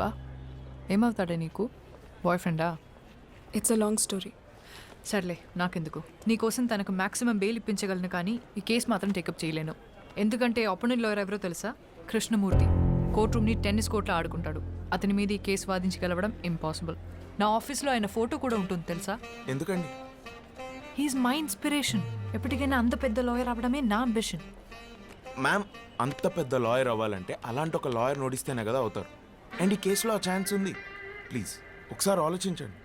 బా, ఏమవుతాడే నీకు? బాయ్ ఫ్రెండా? It's a long story. సర్లే, నాకెందుకు. నీకోసం తనకు మ్యాక్సిమం బెయిల్ ఇప్పించగలను, కానీ ఈ కేసు మాత్రం టేకప్ చేయలేను. ఎందుకంటే అపోనెంట్ లాయర్ ఎవరో తెలుసా? కృష్ణమూర్తి. కోర్ట్ రూమ్ని టెన్నిస్ కోర్ట్లో ఆడుకుంటాడు. అతని మీద ఈ కేసు వాదించగలవడం ఇంపాసిబుల్. నా ఆఫీస్లో ఆయన ఫోటో కూడా ఉంటుంది తెలుసా? ఎందుకండి? He's my inspiration. ఎప్పటికైనా అంత పెద్ద లాయర్ అవ్వడమే నా అంబిషన్. మ్యామ్, అంత పెద్ద లాయర్ అవ్వాలంటే అలాంటి ఒక లాయర్ నోడిస్తేనే కదా అవుతారు. అండ్ ఈ కేసులో ఆ ఛాన్స్ ఉంది. ప్లీజ్ ఒకసారి ఆలోచించండి.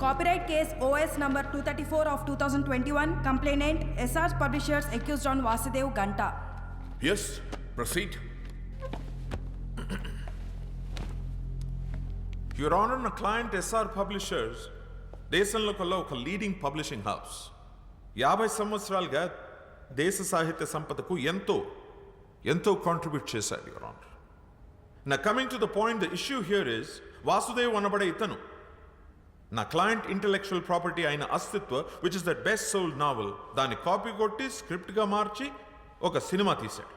Copyright case OS number 234 of 2021. Complainant SR Publishers accused on Vasudev Ganta. Yes, proceed. Your Honor, నా client SR Publishers దేశంలో కల్లా ఒక లీడింగ్ పబ్లిషింగ్ హౌస్. 50 సంవత్సరాలుగా దేశ సాహిత్య సంపదకు ఎంతో కాంట్రిబ్యూట్ చేశారు, యువర్ ఆనర్. నా coming to the point, the issue here is Vasudev అనబడే ఇతను నా క్లయింట్ ఇంటెలెక్చువల్ ప్రాపర్టీ అయిన Astitva, which is that best sold novel, దాన్ని కాపీ కొట్టి స్క్రిప్ట్గా మార్చి ఒక సినిమా తీశాడు.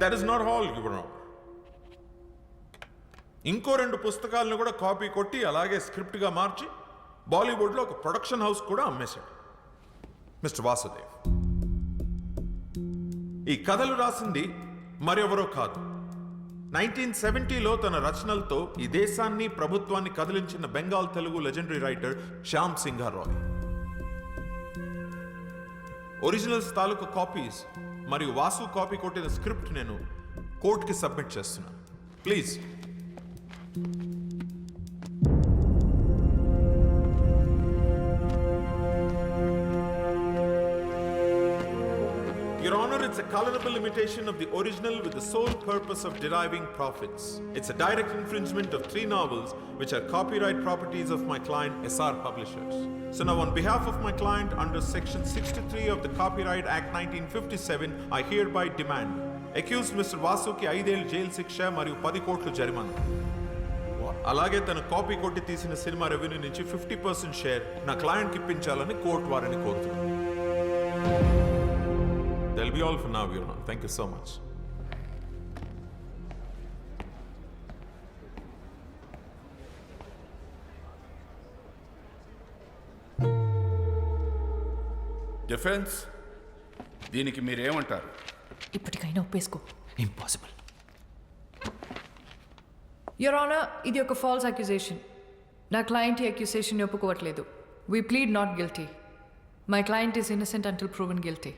That is not all, your honour. ఇంకో 2 పుస్తకాలను కూడా కాపీ కొట్టి అలాగే స్క్రిప్ట్గా మార్చి బాలీవుడ్లో ఒక ప్రొడక్షన్ హౌస్ కూడా అమ్మేశాడు మిస్టర్ వాసుదేవ్. ఈ కథలు రాసింది మరెవరో కాదు, 1970లో తన రచనలతో ఈ దేశాన్ని, ప్రభుత్వాన్ని కదిలించిన Bengal Telugu legendary writer Shyam Simharoy. Originals తాలూకు కాపీస్ మరియు వాసు కాపీ కొట్టిన స్క్రిప్ట్ నేను కోర్టుకి సబ్మిట్ చేస్తున్నాను. Please. Your Honor, it's a colorable imitation of the original with the sole purpose of deriving profits. It's a direct infringement of 3 novels which are copyright properties of my client SR Publishers. So now on behalf of my client, under section 63 of the Copyright Act 1957, I hereby demand accused Mr. Vasuki 5 ఏళ్ల jail శిక్ష మరియు 10 కోట్ల జరిమానా. అలాగే తన copy కొట్టి తీసిన cinema revenue నుంచి 50% షేర్ నా క్లయింట్కి ఇప్పించాలని కోర్టు వారిని కోరుతున్నాను. That'll be all for now, Your Honor. Thank you so much. Defence, దీనికి మీరేమంటారు? ఇప్పటికైనా ఒప్పేసుకో. ఇంపాసిబుల్. యువర్ ఆనర్, ఇది ఒక ఫాల్స్ అక్యుజేషన్. నా క్లయింట్ ఈ అక్యుజేషన్ ఒప్పుకోవట్లేదు. We plead not guilty. My client is innocent until proven guilty.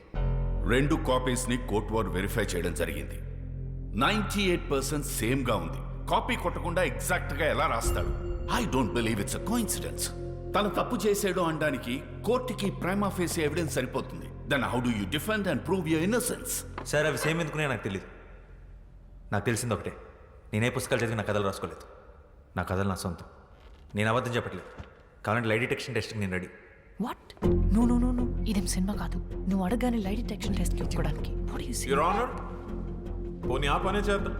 2 కాపీస్ని కోర్ట్ వారు వెరిఫై చేయడం జరిగింది. 98% సేమ్గా ఉంది. కాపీ కొట్టకుండా ఎగ్జాక్ట్గా ఎలా రాస్తాడు? I don't believe it's a coincidence. తను తప్పు చేసాడు అనడానికి కోర్టుకి ప్రైమా ఫేసీ ఎవిడెన్స్ సరిపోతుంది. Then how do you defend and prove your innocence? Sir, అవి సేమ్ ఎందుకునే నాకు తెలియదు. నాకు తెలిసింది ఒకటే, నేనే పుస్తకాలు చదివి నా కథలు రాసుకోలేదు. నా కథలు నా సొంతం. నేను అబద్ధం చెప్పట్లేదు. కావాలంటే లై డిటెక్షన్ టెస్ట్కి నేను ready. What? No no no no, ఇదేం సినిమా కాదు. నువ్వు అడగానే లై డిటెక్షన్ టెస్ట్కి ఒప్పుకోవడానికి. యువర్ ఆనర్, పోనీ ఆ పనే చేద్దాం,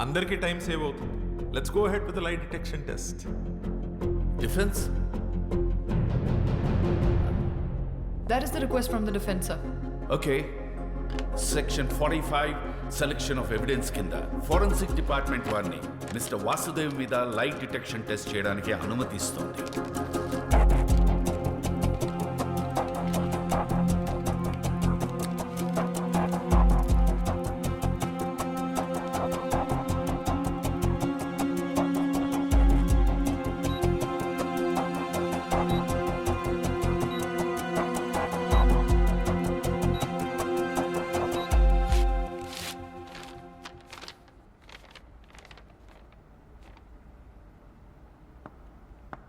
అందరికీ టైం సేవ్ అవుతుంది. లెట్స్ గో హెడ్ విత్ లై detection test. Defence That is the request from the defense, sir. Okay. Section 45 selection of evidence కింద ఫోరెన్సిక్ డిపార్ట్మెంట్ వారిని మిస్టర్ వాసుదేవ్ మీద లైట్ డిటెక్షన్ టెస్ట్ చేయడానికి అనుమతిస్తుంది.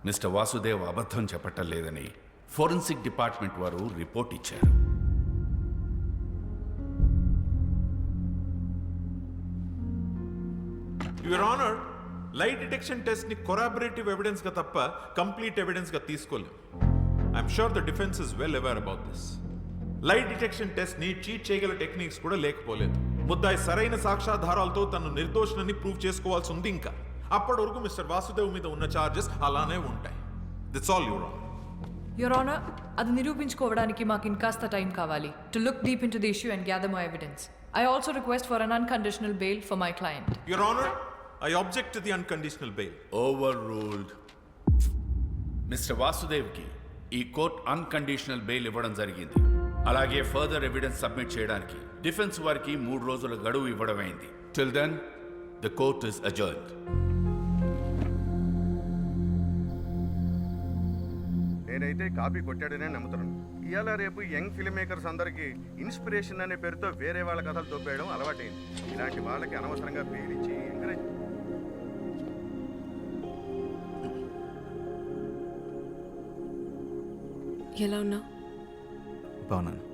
మిస్టర్ వాసుదేవ్ అబద్ధం చెప్పటం లేదని ఫోరెన్సిక్ డిపార్ట్మెంట్ వారు రిపోర్ట్ ఇచ్చారు. Your honour, lie detection test ని కొరాబరేటివ్ ఎవిడెన్స్ గా తప్ప కంప్లీట్ ఎవిడెన్స్ గా తీసుకోలేం. I'm sure the defence is well aware about this. Lie detection test ని చీట్ చేయగల టెక్నిక్స్ కూడా లేకపోలేదు. ముద్దాయి సరైన సాక్ష్యాధారాలతో తను నిర్దోషులని ప్రూవ్ చేసుకోవాల్సి ఉంది. ఇంకా అప్పటి వరకు మిస్టర్ వాసుదేవ్ మీద ఉన్న చార్జెస్ అలానే ఉంటాయి. That's all your honour. Your Honor, అది నిరూపించుకోవడానికి మాకు ఇంకాస్త టైం కావాలి. To look deep into the issue and gather more evidence. I also request for an unconditional bail for my client. Your Honor, I object to the unconditional bail. Overruled. Mister వాసుదేవ్కి ఈ court unconditional bail ఇవ్వడం జరిగింది. అలాగే further evidence submit చేయడానికి defence వారికి 3 రోజుల గడువు ఇవ్వడమైంది. Till then the court is adjourned. నేనైతే కాపీ కొట్టాడనే నమ్ముతున్నాను. ఇవాళ రేపు యంగ్ ఫిల్మ్ మేకర్స్ అందరికీ ఇన్స్పిరేషన్ అనే పేరుతో వేరే వాళ్ళ కథలు తోపేయడం అలవాటైంది. ఇలాంటి వాళ్ళకి అనవసరంగా పేరించి ఎంకరేజ్. ఎలా ఉన్నావు? బాగున్నాను.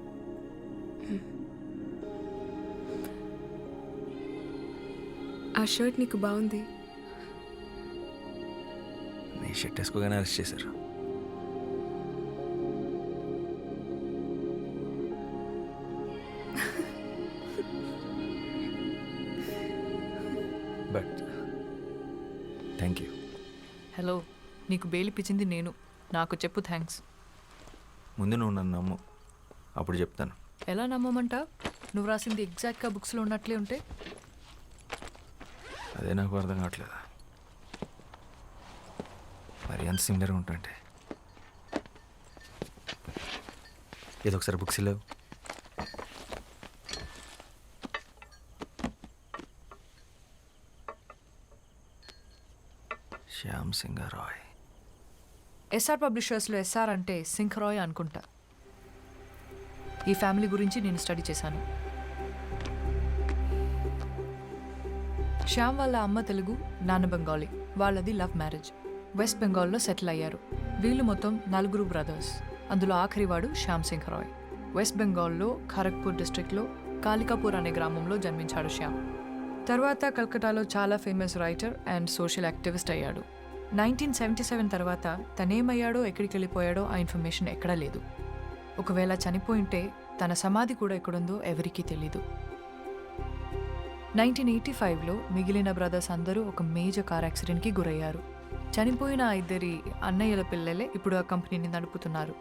ఆ షర్ట్ నీకు బాగుంది. నీ షర్ట్ వేసుకోగానే అరెస్ట్ చేశారు. But thank you. హలో, నీకు బెయిల్ ఇప్పించింది నేను. నాకు చెప్పు థ్యాంక్స్. ముందు నువ్వు నన్ను నమ్ము, అప్పుడు చెప్తాను. ఎలా నమ్మమంటా? నువ్వు రాసింది ఎగ్జాక్ట్గా బుక్స్లో ఉన్నట్లే ఉంటే. అదే నాకు అర్థం కావట్లేదు. మరి ఎంత సిమిలర్గా ఉంటుంటే. ఏదో ఒకసారి బుక్స్ లేవు. శ్యామ్ సింగ్ రాయ్. ఎస్ఆర్ పబ్లిషర్స్లో ఎస్ఆర్ అంటే సింగ్ రాయ్ అనుకుంటా. ఈ ఫ్యామిలీ గురించి నేను స్టడీ చేశాను. శ్యామ్ వాళ్ళ అమ్మ తెలుగు, నాన్న బెంగాలీ. వాళ్ళది లవ్ మ్యారేజ్. వెస్ట్ బెంగాల్లో సెటిల్ అయ్యారు. వీళ్ళు మొత్తం 4 బ్రదర్స్. అందులో ఆఖరివాడు శ్యామ్ సింగ్ రాయ్. వెస్ట్ బెంగాల్లో ఖరగ్పూర్ డిస్ట్రిక్ట్లో కాలికాపూర్ అనే గ్రామంలో జన్మించాడు శ్యామ్. తర్వాత కల్కటాలో చాలా famous writer and social activist అయ్యాడు. 1977 తర్వాత తనేమయ్యాడో ఎక్కడికి వెళ్ళిపోయాడో ఆ ఇన్ఫర్మేషన్ ఎక్కడా లేదు. ఒకవేళ చనిపోయింటే తన సమాధి కూడా ఎక్కడుందో ఎవరికీ తెలీదు. 1985లో మిగిలిన బ్రదర్స్ అందరూ ఒక మేజర్ కార్ యాక్సిడెంట్కి గురయ్యారు. చనిపోయిన ఆ 2 అన్నయ్యల పిల్లలే ఇప్పుడు ఆ కంపెనీని నడుపుతున్నారు.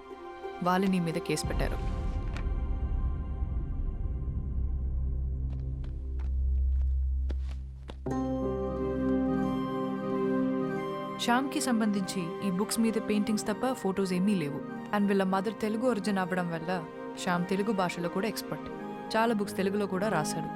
వాళ్ళని మీద కేసు పెట్టారు. శ్యామ్కి సంబంధించి ఈ బుక్స్ మీద పెయింటింగ్స్ తప్ప ఫొటోస్ ఏమీ లేవు. అండ్ వీళ్ళ మదర్ తెలుగు ఒరిజిన్ అవ్వడం వల్ల శ్యామ్ తెలుగు భాషలో కూడా ఎక్స్పర్ట్. చాలా బుక్స్ తెలుగులో కూడా రాశాడు.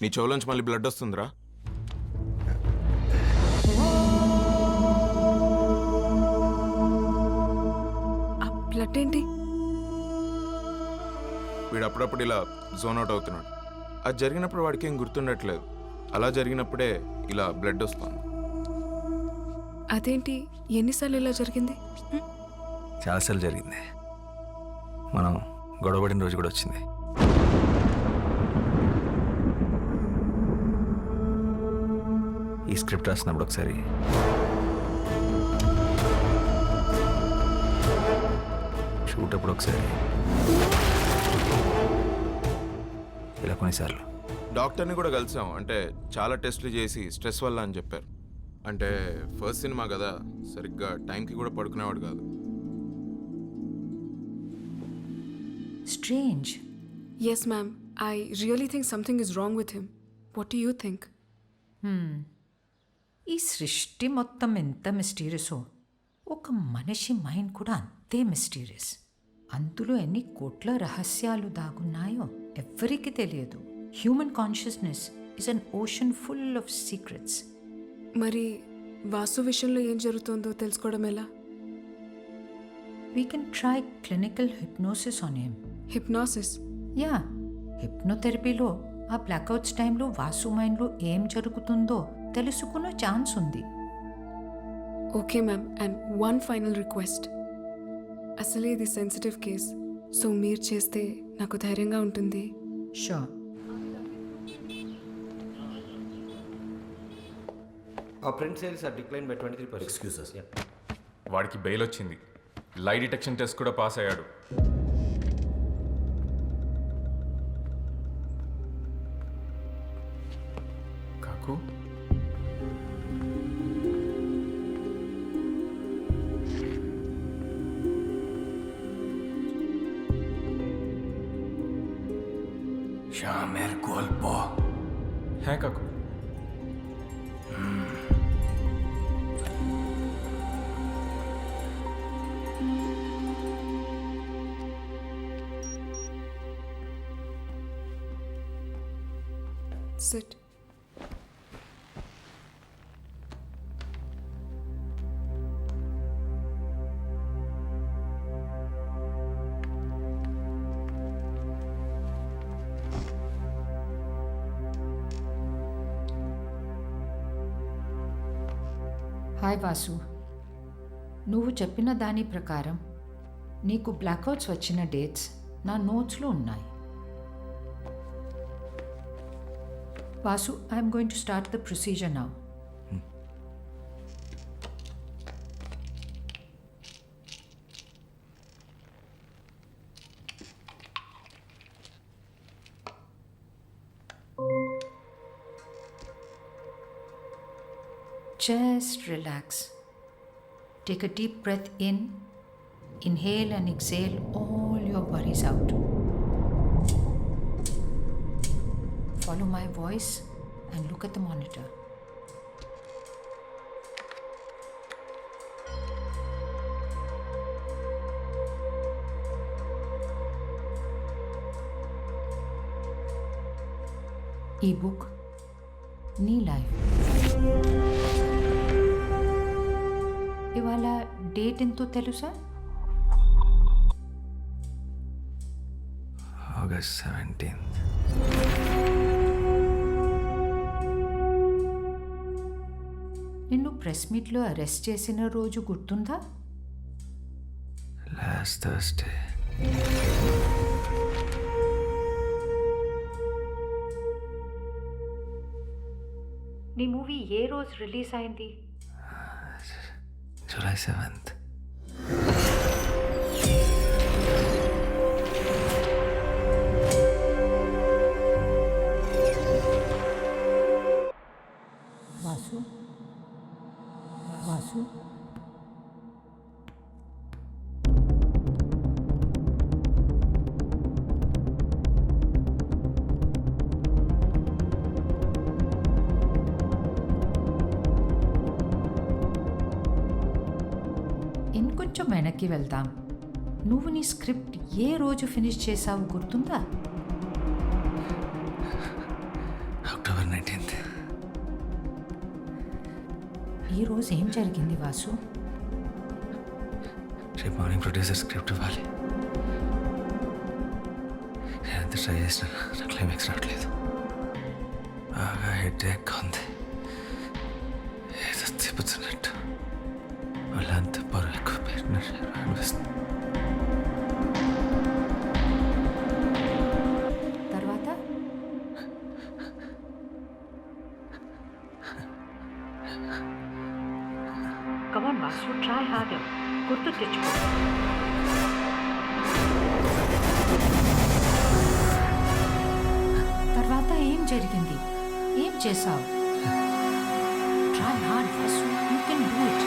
నీ చెవులోంచి మళ్ళీ బ్లడ్ వస్తుందిరా. ఆ బ్లడ్ ఏంటి? వీడు అప్పుడప్పుడు ఇలా జోన్ అవుట్ అవుతున్నాడు. అది జరిగినప్పుడు వాడికి ఏం గుర్తుండట్లేదు. అలా జరిగినప్పుడే ఇలా బ్లడ్ వస్తుంది. అదేంటి, ఎన్నిసార్లు ఇలా జరిగింది? చాలాసార్లు జరిగింది. మనం గొడవపడిన రోజు కూడా వచ్చింది. ఈ స్క్రిప్ట్ రాసినప్పుడు ఒకసారి షూట్ అప్పుడు ఒకసారి ఇలా కొన్నిసార్లు. డాక్టర్ని కూడా కలిసాం. అంటే చాలా టెస్టులు చేసి స్ట్రెస్ వల్ల అని చెప్పారు. అంటే ఫస్ట్ సినిమా కదా, సరిగ్గా టైంకి కూడా పడుకునేవాడు కాదు. Strange. Yes, ma'am. I really think something is wrong with him. What do you think? ఈ సృష్టి మొత్తం ఎంత మిస్టీరియసో ఒక మనిషి మైండ్ కూడా అంతే మిస్టీరియస్. అందులో ఎన్ని కోట్ల రహస్యాలు దాగున్నాయో ఎవ్వరికీ తెలియదు. Human consciousness is an ocean full of secrets. మరి వాసు విషయంలో ఏం జరుగుతుందో తెలుసుకోవడం ఎలా? We can try clinical hypnosis on him. Hypnosis? Yeah, హిప్నోథెరపీలో ఆ బ్లాక్అవుట్స్ టైంలో వాసు మైండ్లో ఏం జరుగుతుందో తెలుసుకునే ఛాన్స్ ఉంది. Okay ma'am, and one final request. అసలే ఇది సెన్సిటివ్ కేస్, సో మీరు చేస్తే నాకు ధైర్యంగా ఉంటుంది. Sure. Our print sales are declined by 23%. Excuses. Yeah. వాడికి బెయిల్ వచ్చింది. లై డిటెక్షన్ టెస్ట్ కూడా పాస్ అయ్యాడు. కాకు শ্যামের গল্প। হ্যাঁ কাকু। Sit. హాయ్ వాసు, నువ్వు చెప్పిన దాని ప్రకారం నీకు బ్లాక్అవుట్స్ వచ్చిన డేట్స్ నా నోట్స్లో ఉన్నాయి. Vasu, I'm going to start the procedure now. Just relax. Take a deep breath in. Inhale and exhale all your worries out. Follow my voice and look at the monitor. E-book, నీ life. ఇవాళ date ఎంతో తెలుసా? August 17th. నిన్ను press మీట్లో arrest చేసిన రోజు గుర్తుందా? Last Thursday. నీ మూవీ ఏ రోజు రిలీజ్ అయింది? July 7th. వాసు, వాసు, ఇంకొంచెం వెనక్కి వెళ్దాం. నువ్వు నీ స్క్రిప్ట్ ఏ రోజు ఫినిష్ చేసావు గుర్తుందా? How ఈరోజు ఏం జరిగింది వాసు? రేపు మార్నింగ్ ప్రొడ్యూసర్ స్క్రిప్ట్ ఇవ్వాలి. నేను ఎంత ట్రై చేసినా నా క్లైమాక్స్ రావట్లేదు. బాగా హెడేక్ ఉంది. ఏదో తిప్పుతున్నట్టు వాళ్ళంతా పొరలు ఎక్కువ పెట్టినట్టు అనిపిస్తుంది. తర్వాత కమాన్ వాసు, ట్రై హార్డర్. గుర్తు తెచ్చుకో. తర్వాత ఏం జరిగింది? ఏం చేసావు? Try hard Vasu, you can do it.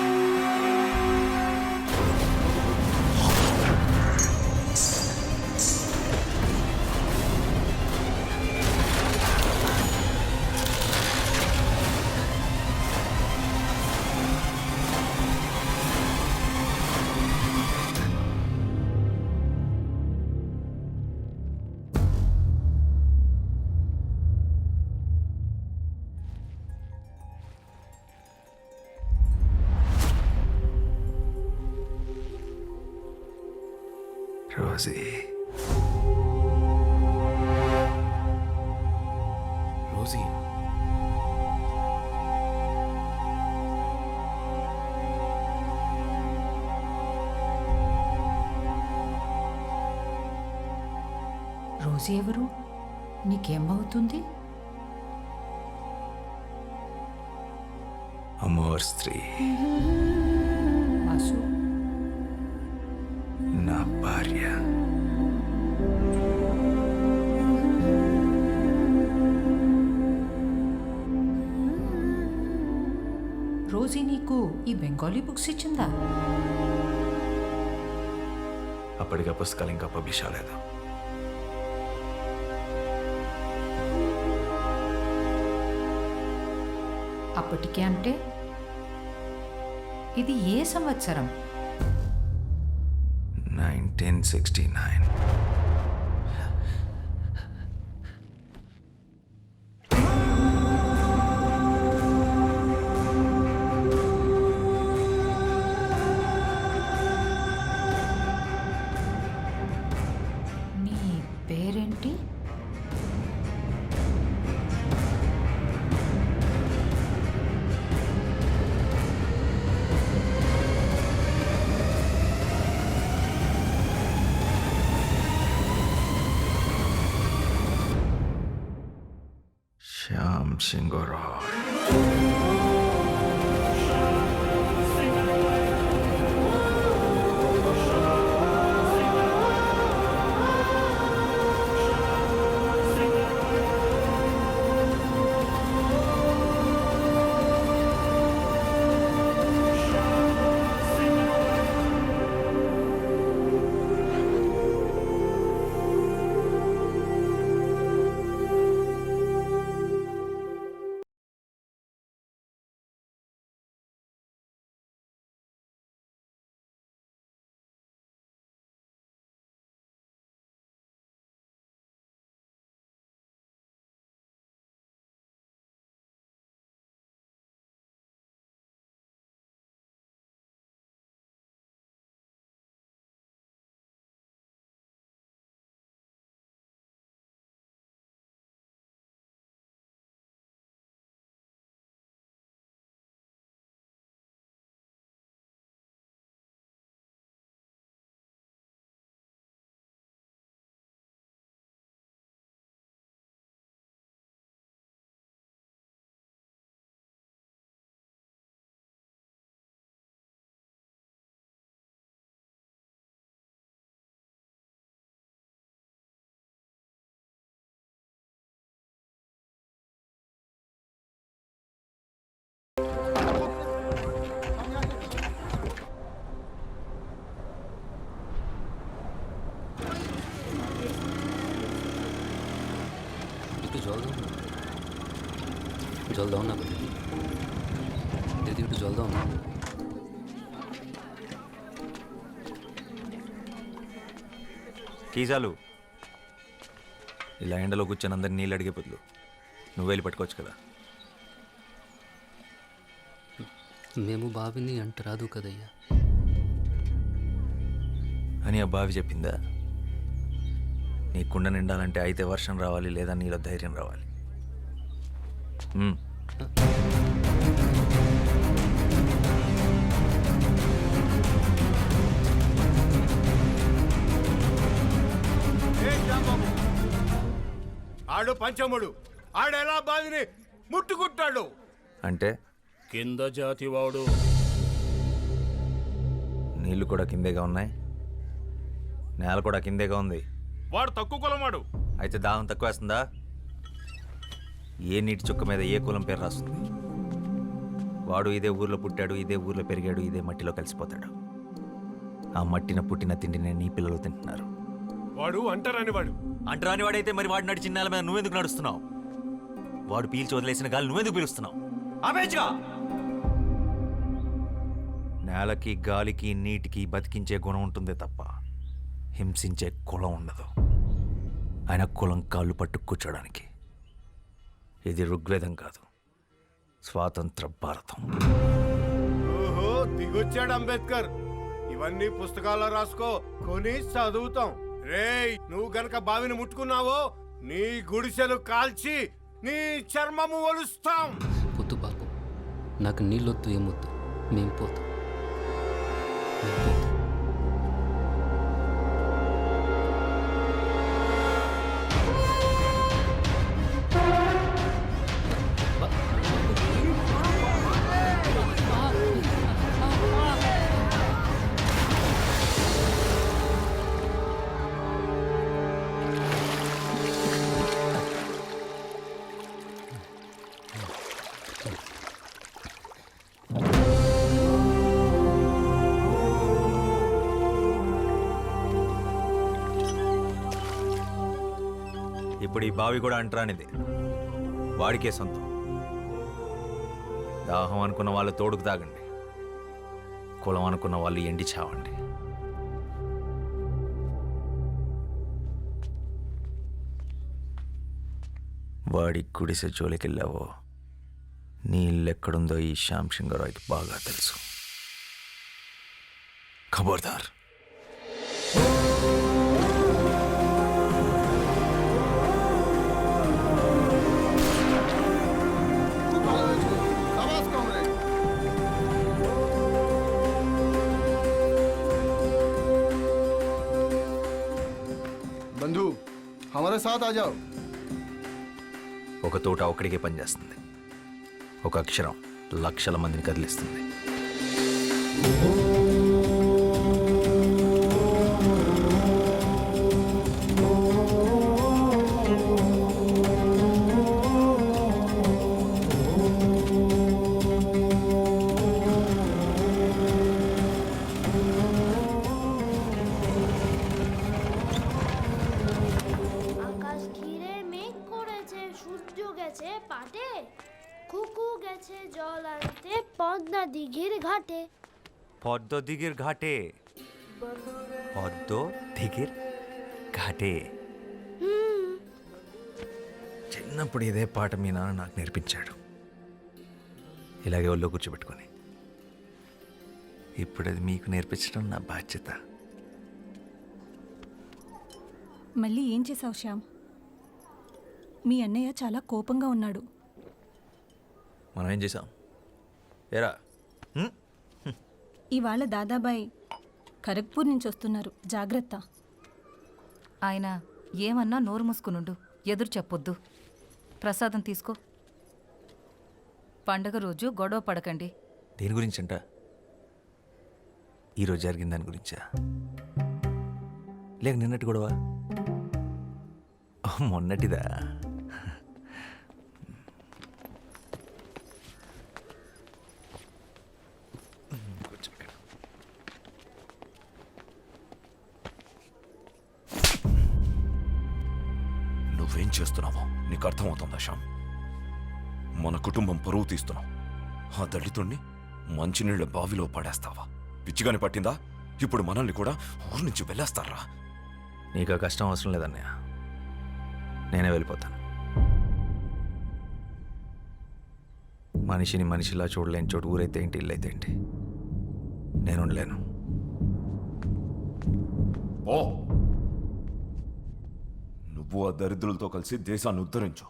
Rosie, Rosie, రోజు ఎవరు? నీకేమవుతుంది? అమోర్ స్త్రీ, వాసు, నా భార్య. రోజీ నీకు ఈ బెంగాలీ బుక్స్ ఇచ్చిందా? అప్పటికి ఆ పుస్తకాలు ఇంకా పబ్లిష్ అవ్వలేదు. అప్పటికే అంటే ఇది ఏ సంవత్సరం? 1969. నీ పేరేంటి? శ్యామ్ సింగ్ రాయ్. জল দাও না দিদি, একটু জল দাও না। కీజాలు ఇలా ఎండలో కూర్చొని అందరిని నీళ్ళు అడిగే బదులు నువ్వు వెళ్ళి పట్టుకోవచ్చు కదా. మేము బావిని అంటరాదు కదయ్యా. అని ఆ బావి చెప్పిందా? నీ కుండ నిండాలంటే అయితే వర్షం రావాలి, లేదా నీలో ధైర్యం రావాలి. ఆడు పంచముడు, ఆడెలా బావిని ముట్టుకుంటాడు అంటే కింద జాతివాడు. నీళ్లు కూడా కిందేగా ఉన్నాయి, నేల కూడా కిందేగా ఉంది. వాడు తక్కువ కులమాడు. అయితే దాహం తక్కువ వేస్తుందా? ఏ నీటి చుక్క మీద ఏ కులం పేరు రాస్తుంది? వాడు ఇదే ఊర్లో పుట్టాడు, ఇదే ఊర్లో పెరిగాడు, ఇదే మట్టిలో కలిసిపోతాడు. ఆ మట్టిన పుట్టిన తిండినే నీ పిల్లలు తింటున్నారు. వాడు అంటరాని వాడు. అంటరాని వాడైతే మరి వాడు నడిచిన నేల మీద నువ్వెందుకు నడుస్తున్నావు? వాడు పీల్చి వదిలేసిన గాలి నువ్వెందుకు పీలుస్తున్నావు? ఆపేచ్చుగా! నేలకి, గాలికి, నీటికి బతికించే గుణం ఉంటుందే తప్ప హింసించే కులం ఉండదు. ఆయన కులం కాళ్ళు పట్టు కూర్చోడానికి. ఇది ఋగ్వేదం కాదు, స్వాతంత్ర భారతం. ఓహో, దిగొచ్చాడు అంబేద్కర్. ఇవన్నీ పుస్తకాల్లో రాసుకో, కొని చదువుతాం. రేయ్, నువ్వు గనక బావిని ముట్టుకున్నావో నీ గుడిసెలు కాల్చి నీ చర్మము ఒలుస్తాం. పొద్దు బాబు, నాకు నీళ్ళొద్దు ఏమొద్దు, మేం పోతాం. ఇప్పుడు ఈ బావి కూడా అంటరానిది, వాడికే సొంతం. దాహం అనుకున్న వాళ్ళు తోడుకు తాగండి, కులం అనుకున్న వాళ్ళు ఎండి చావండి. వాడి గుడిసె జోలికెళ్ళావో నీ ఇల్లు ఎక్కడుందో ఈ శ్యామ్ సింగరాయ్కి బాగా తెలుసు. ఖబర్దార్. बंधु हमारे साथ आ जाओ. ఒక తోట ఒక్కడికే పనిచేస్తుంది, ఒక అక్షరం లక్షల మందిని కదిలిస్తుంది. আকাশ ঘিরে মেঘ করেছে, সূর্য গেছে পাটে, কুকু গেছে জল আনতে পদ্মা দিঘির ঘাটে। পদ্ম দিঘির ঘাটে, পদ্ম দিঘির ఘాటే. చిన్నప్పుడు ఇదే పాట మీ నాన్న నాకు నేర్పించాడు, ఇలాగే ఒళ్ళో కూర్చోబెట్టుకొని. ఇప్పుడు అది మీకు నేర్పించడం నా బాధ్యత. మళ్ళీ ఏం చేసావు శ్యామ్? మీ అన్నయ్య చాలా కోపంగా ఉన్నాడు. మనం ఏం చేసాం? ఏరా, ఇవాళ దాదాబాయ్ ఖరగ్పూర్ నుంచి వస్తున్నారు, జాగ్రత్త. ఆయన ఏమన్నా నోరు మూసుకునుండు, ఎదురు చెప్పొద్దు. ప్రసాదం తీసుకో. పండగ రోజు గొడవ పడకండి. దేని గురించంట? ఈరోజు జరిగిన దాని గురించా, లేక నిన్నటి గొడవ? మొన్నటిదా? నువ్వేం చేస్తున్నావో నీకు అర్థమవుతుందా శ్యామ్? మన కుటుంబం పరువు తీస్తున్నావు. ఆ దళితుణ్ణి మంచినీళ్ళ బావిలో పడేస్తావా? పిచ్చిగాని పట్టిందా? ఇప్పుడు మనల్ని కూడా ఊరి నుంచి వెళ్ళేస్తారా? నీకు ఆ కష్టం అవసరం లేదన్నయ్య, నేనే వెళ్ళిపోతాను. మనిషిని మనిషిలా చూడలేని చోటు ఊరైతే ఏంటి, ఇల్లు అయితే ఏంటి, నేను ఉండలేను. ఓ నువ్వు ఆ దరిద్రులతో కలిసి దేశాన్ని ఉద్ధరించు.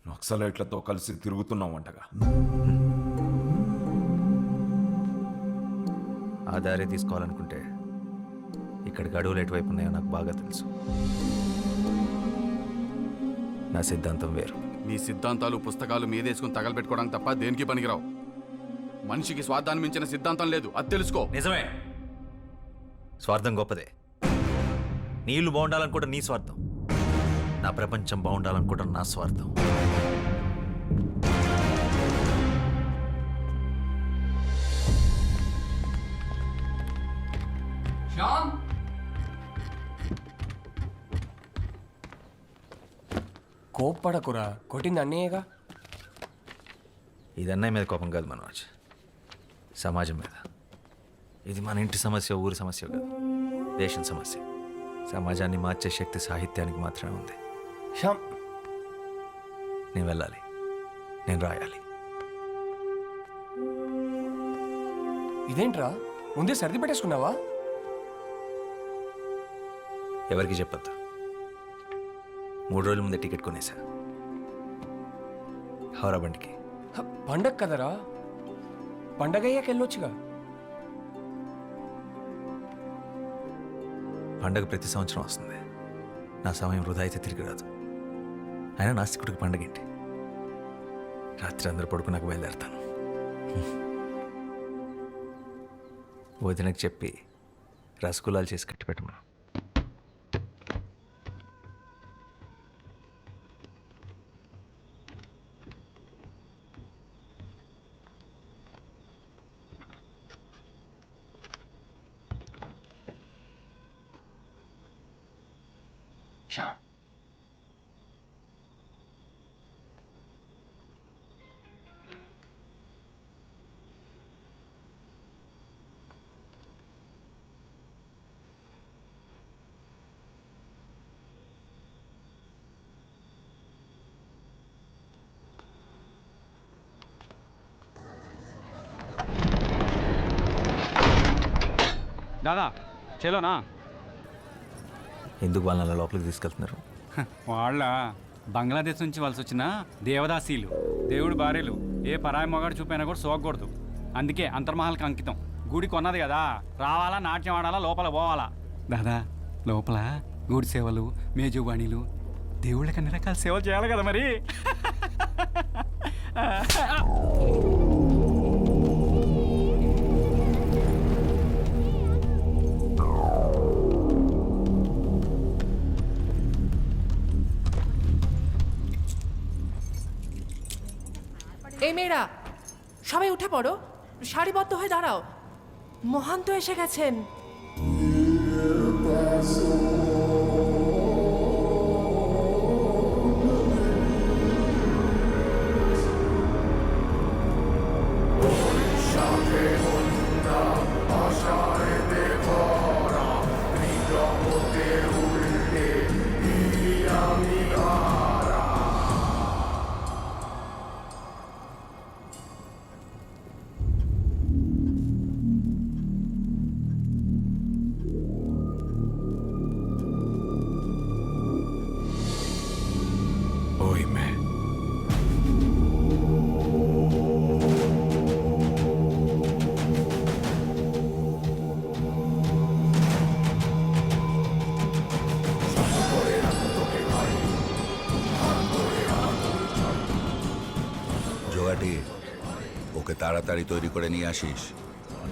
నక్సలైట్లతో కలిసి తిరుగుతున్నావు అంటగా. ఆ దారి తీసుకోవాలనుకుంటే ఇక్కడికి అడవులు ఎటువైపు ఉన్నాయో నాకు బాగా తెలుసు. నా సిద్ధాంతం వేరు. మీ సిద్ధాంతాలు పుస్తకాలు మీదేసుకుని తగలబెట్టుకోవడానికి తప్ప దేనికి పనికిరావు. మనిషికి స్వార్థాన్ని మించిన సిద్ధాంతం లేదు, అది తెలుసుకో. నిజమే, స్వార్థం గొప్పదే. నీ ఇల్లు బాగుండాలనుకోవడం నీ స్వార్థం, నా ప్రపంచం బాగుండాలనుకోవడం నా స్వార్థం. కోప్పడకురా, కొట్టింది అన్నయ్యగా. ఇది అన్నయ్య మీద కోపం కాదు మనోజ్, సమాజం మీద. ఇది మన ఇంటి సమస్య, ఊరి సమస్య కాదు, దేశం సమస్య. సమాజాన్ని మార్చే శక్తి సాహిత్యానికి మాత్రమే ఉంది. నేను వెళ్ళాలి, నేను రాయాలి. ఇదేంట్రా, ముందే సర్ది పెట్టేసుకున్నావా? ఎవరికి చెప్పొద్దు. 3 రోజుల ముందే టికెట్ కొనేసా, హౌరా బండికి. పండగ కదరా, పండగ అయ్యాక వెళ్ళొచ్చుగా. పండగ ప్రతి సంవత్సరం వస్తుంది, నా సమయం వృధా అయితే తిరిగి రాదు. అయినా నాస్తికుడికి పండగ ఏంటి? రాత్రి అందరూ పడుకున్నాక బయలుదేరుతాను. వదినకు చెప్పి రసగుల్లాలు చేసి కట్టి పెట్టమా. దాదా చలోనా? ఎందుకు వాళ్ళని అలా లోపలికి తీసుకెళ్తున్నారు? వాళ్ళ బంగ్లాదేశ్ నుంచి వలస వచ్చిన దేవదాసీలు, దేవుడు భార్యలు. ఏ పరాయి మొగాడు చూపైనా కూడా సోకూడదు. అందుకే అంతర్మహల్కి అంకితం. గుడి కొన్నది కదా, రావాలా, నాట్యం ఆడాలా, లోపల పోవాలా. దాదా లోపల గుడి సేవలు, మేజువాణిలు, దేవుళ్ళకి అన్ని రకాల సేవలు చేయాలి కదా మరి. এই মেয়েরা সবাই উঠে পড়ো, সারিবদ্ধ হয়ে দাঁড়াও, মহান্ত এসে গেছেন। ওকে তাড়াতাড়ি তৈরি করে নিয়ে আসিস,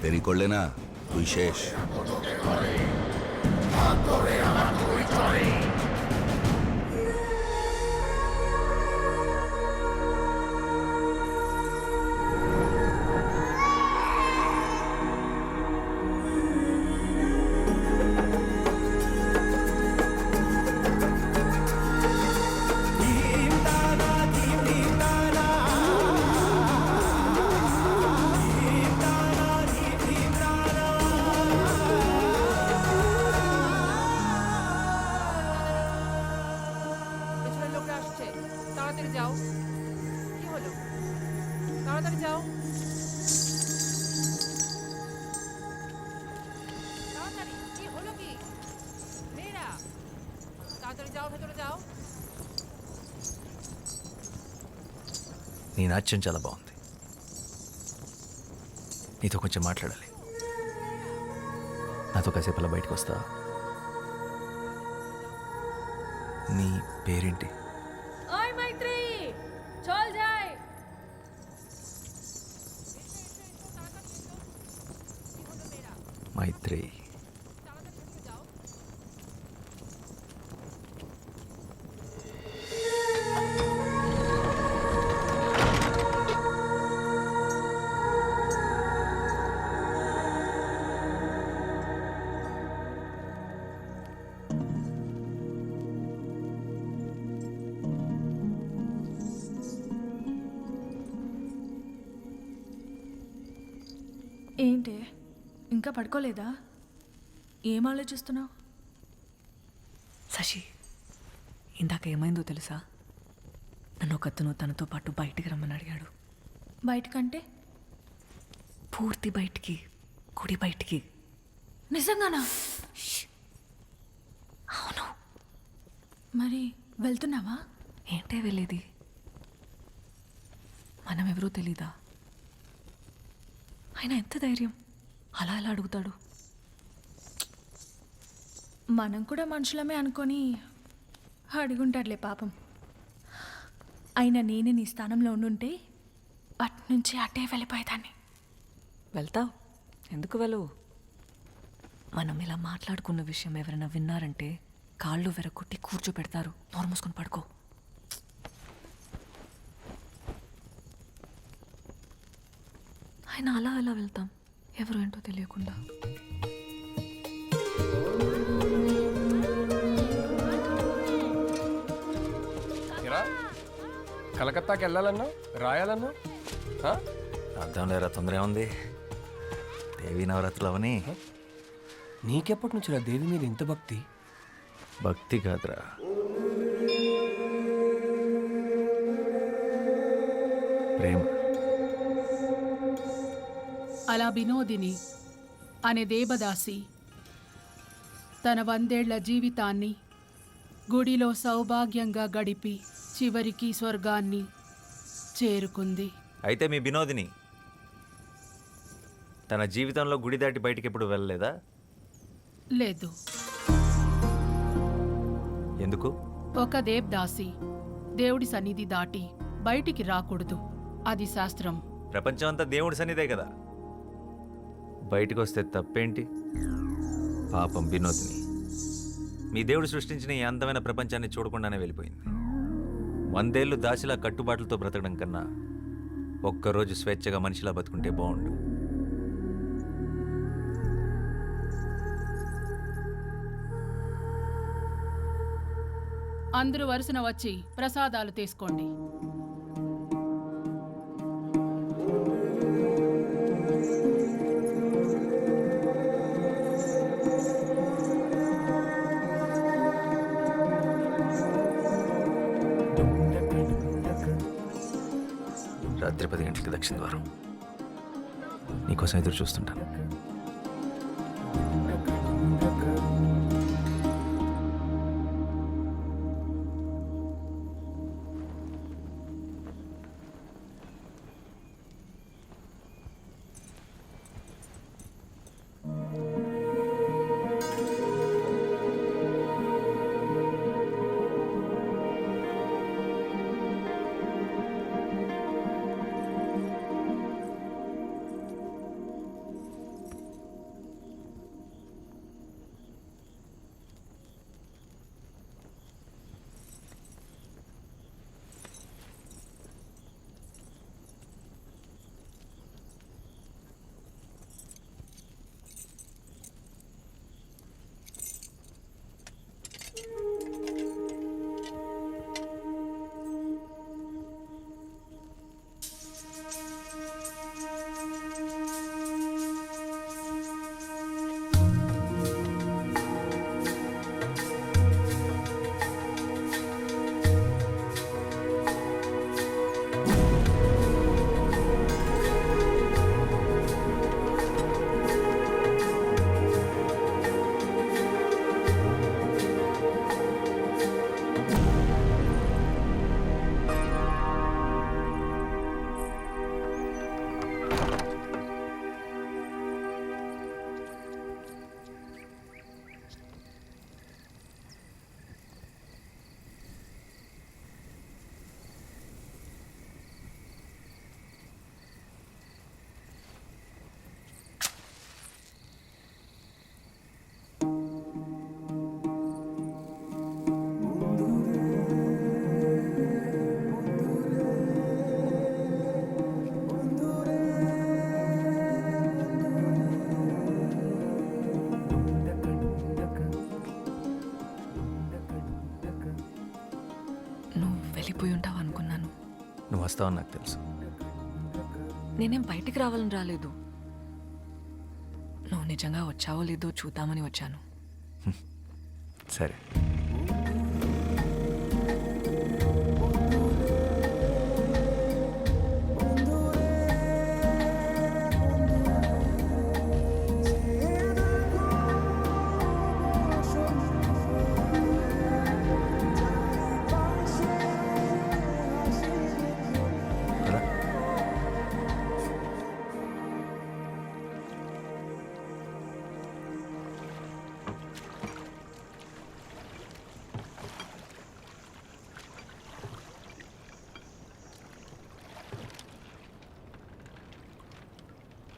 দেরি করলে না তুই শেষ। నీ నాట్యం చాలా బాగుంది. నీతో కొంచెం మాట్లాడాలి. నాతో కాసేపు అలా బయటకు వస్తా? నీ పేరేంటి? ఓయ్ మైత్రి, చల్ జాయ్. మైత్రి. ఏంటి ఇంకా పడుకోలేదా? ఏం ఆలోచిస్తున్నావు? శశి, ఇందాక ఏమైందో తెలుసా? నన్ను ఒకతను తనతో పాటు బయటికి రమ్మని అడిగాడు. బయటకంటే? పూర్తి బయటికి, గుడి బయటికి. నిజంగానా? అవును. మరి వెళ్తున్నావా? ఏంటే వెళ్ళేది? మనం ఎవరో తెలీదా? ఆయన ఎంత ధైర్యం అలా ఎలా అడుగుతాడు? మనం కూడా మనుషులమే అనుకొని అడుగుంటాడులే పాపం. అయినా నేనే నీ స్థానంలో ఉండుంటే అటు నుంచి అటే వెళ్ళిపోయేదాన్ని. వెళ్తావు? ఎందుకు వెళ్ళవు? మనం ఇలా మాట్లాడుకున్న విషయం ఎవరైనా విన్నారంటే కాళ్ళు వెరగొట్టి కూర్చోపెడతారు. నోరు మూసుకొని పడుకో. ఆయన అలా ఎలా వెళ్తాం ఎవరు ఏంటో తెలియకుండా? కలకత్తాకి వెళ్ళాలన్నా రాయాలన్నా అర్థం లేరా, తొందర ఏముంది? దేవీ నవరాత్రులు అవని. నీకెప్పటి నుంచి దేవి మీద ఇంత భక్తి? భక్తి కాదురా, ప్రేమ. అలా వినోదిని అనే దేవదాసి తన 100 ఏళ్ల జీవితాన్ని గుడిలో సౌభాగ్యంగా గడిపి చివరికి స్వర్గాన్ని చేరుకుంది. అయితే మీ వినోదిని తన జీవితంలో గుడి దాటి బయటికి ఎప్పుడు వెళ్ళలేదా? లేదు. ఎందుకు? ఒక దేవదాసి దేవుడి సన్నిధి దాటి బయటికి రాకూడదు, అది శాస్త్రం. ప్రపంచం అంతా దేవుడి సన్నిధే కదా, బయటకు వస్తే తప్పేంటి? పాపం వినోదిని మీ దేవుడు సృష్టించిన ఈ అందమైన ప్రపంచాన్ని చూడకుండానే వెళ్ళిపోయింది. 100 ఏళ్ళు దాసిలా కట్టుబాట్లతో బ్రతకడం కన్నా ఒక్కరోజు స్వేచ్ఛగా మనిషిలా బతుకుంటే బాగుండు. అందరూ వరుసన వచ్చి ప్రసాదాలు తీసుకోండి. రాత్రి 10 గంటలకి దక్షిణ ద్వారం. నీకోసం ఎదురు చూస్తుంటాను. వెళ్ళిపోయి ఉంటావు అనుకున్నాను. నువ్వు వస్తావని నాకు తెలుసు. నేనేం బయటికి రావాలని రాలేదు. నువ్వు నిజంగా వచ్చావో లేదో చూద్దామని వచ్చాను. సరే.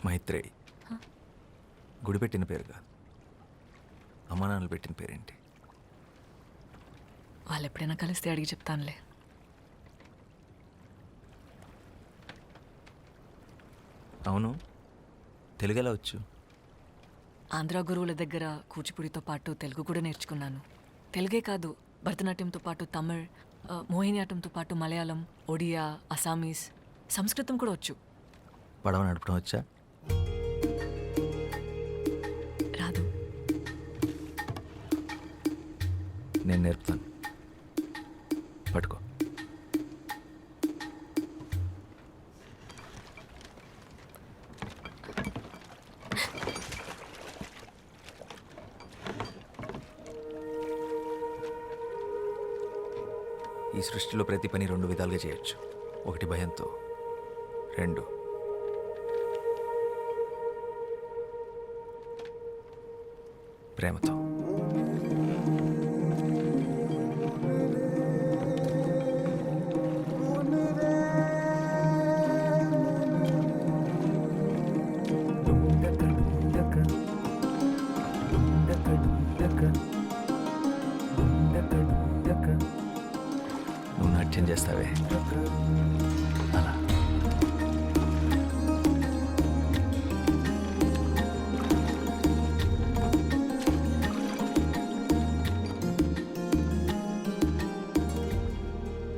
మైత్రేయి గుడి పెట్టిన పేరు కాదు, అమ్మా నాన్నలు పెట్టిన పేరేంటి? వాళ్ళు ఎప్పుడైనా కలిస్తే అడిగి చెప్తానులే. అవును, తెలుగు ఎలా వచ్చు? ఆంధ్ర గురువుల దగ్గర కూచిపూడితో పాటు తెలుగు కూడా నేర్చుకున్నాను. తెలుగే కాదు, భరతనాట్యంతో పాటు తమిళ్, మోహినియాటంతో పాటు మలయాళం, ఒడియా, అసామీస్, సంస్కృతం కూడా వచ్చు. పడవ నడపడం వచ్చా? రాదు. నేను నేర్పుతాను, పట్టుకో. ఈ సృష్టిలో ప్రతి పని రెండు విధాలుగా చేయొచ్చు. ఒకటి భయంతో, రెండు ప్రేమతో. నువ్వు నాట్యం చేస్తావే అలా.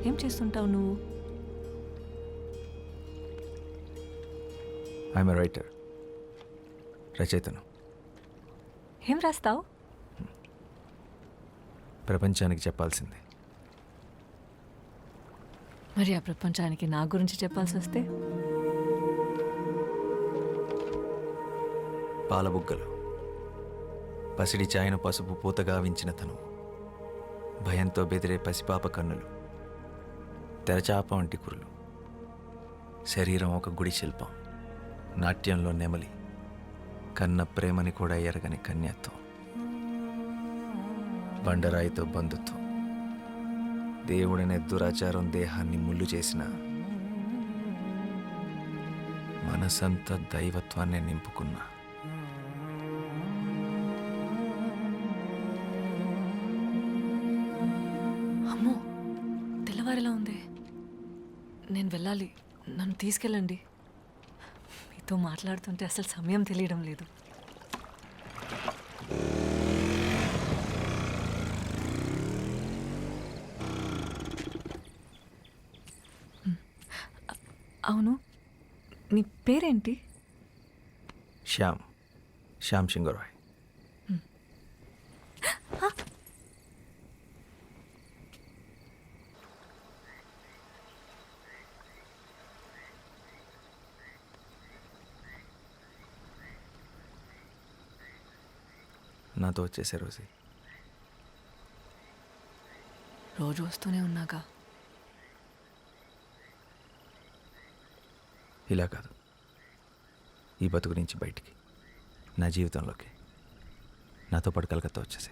ఏం చేస్తుంటావు నువ్వు? ఐఎమ్ ఎ రైటర్, రచయితను. ఏం రాస్తావు? ప్రపంచానికి చెప్పాల్సింది. మరి ఆ ప్రపంచానికి నా గురించి చెప్పాల్సి వస్తే? పాలబుగ్గలు, పసిడి చాయన పసుపు పూతగా వించిన తను, భయంతో బెదిరే పసిపాప కన్నులు, తెరచాప వంటి కురులు, శరీరం ఒక గుడి శిల్పం, నాట్యంలో నెమలి, కన్న ప్రేమని కూడా ఎరగని కన్యత్వం, బండరాయితో బంధుత్వం, దేవుడనే దురాచారం దేహాన్ని ముళ్ళు చేసిన మనసంతా దైవత్వాన్ని నింపుకున్నా. అమ్మో, తెల్లవారిలా ఉంది. నేను వెళ్ళాలి, నన్ను తీసుకెళ్ళండి. మీతో మాట్లాడుతుంటే అసలు సమయం తెలియడం లేదు. అవును, నీ పేరేంటి? శ్యామ్, శ్యామ్ సింగరాయ్. నాతో వచ్చేసే రోజు రోజు వస్తూనే ఉన్నాగా. ఇలా కాదు, ఈ బతుకు నుంచి బయటికి, నా జీవితంలోకి నాతో పాటు కలకత్తా వచ్చేసి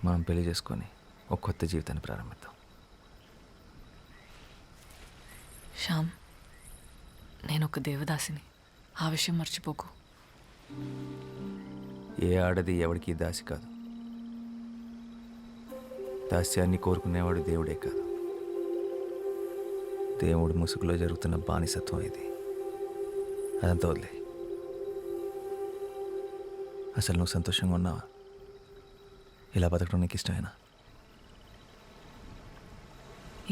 మనం పెళ్లి చేసుకొని ఒక కొత్త జీవితాన్ని ప్రారంభిద్దాం. శ్యామ్, నేను ఒక దేవదాసిని, ఆ విషయం మర్చిపోకు. ఏ ఆడది ఎవడికి దాసి కాదు. దాస్యాన్ని కోరుకునేవాడు దేవుడే కాదు, దేవుడు ముసుగులో జరుగుతున్న బానిసత్వం ఇది. అదంతా వదిలే. అసలు నువ్వు సంతోషంగా ఉన్నావా? ఇలా బతకడం నీకు ఇష్టమేనా?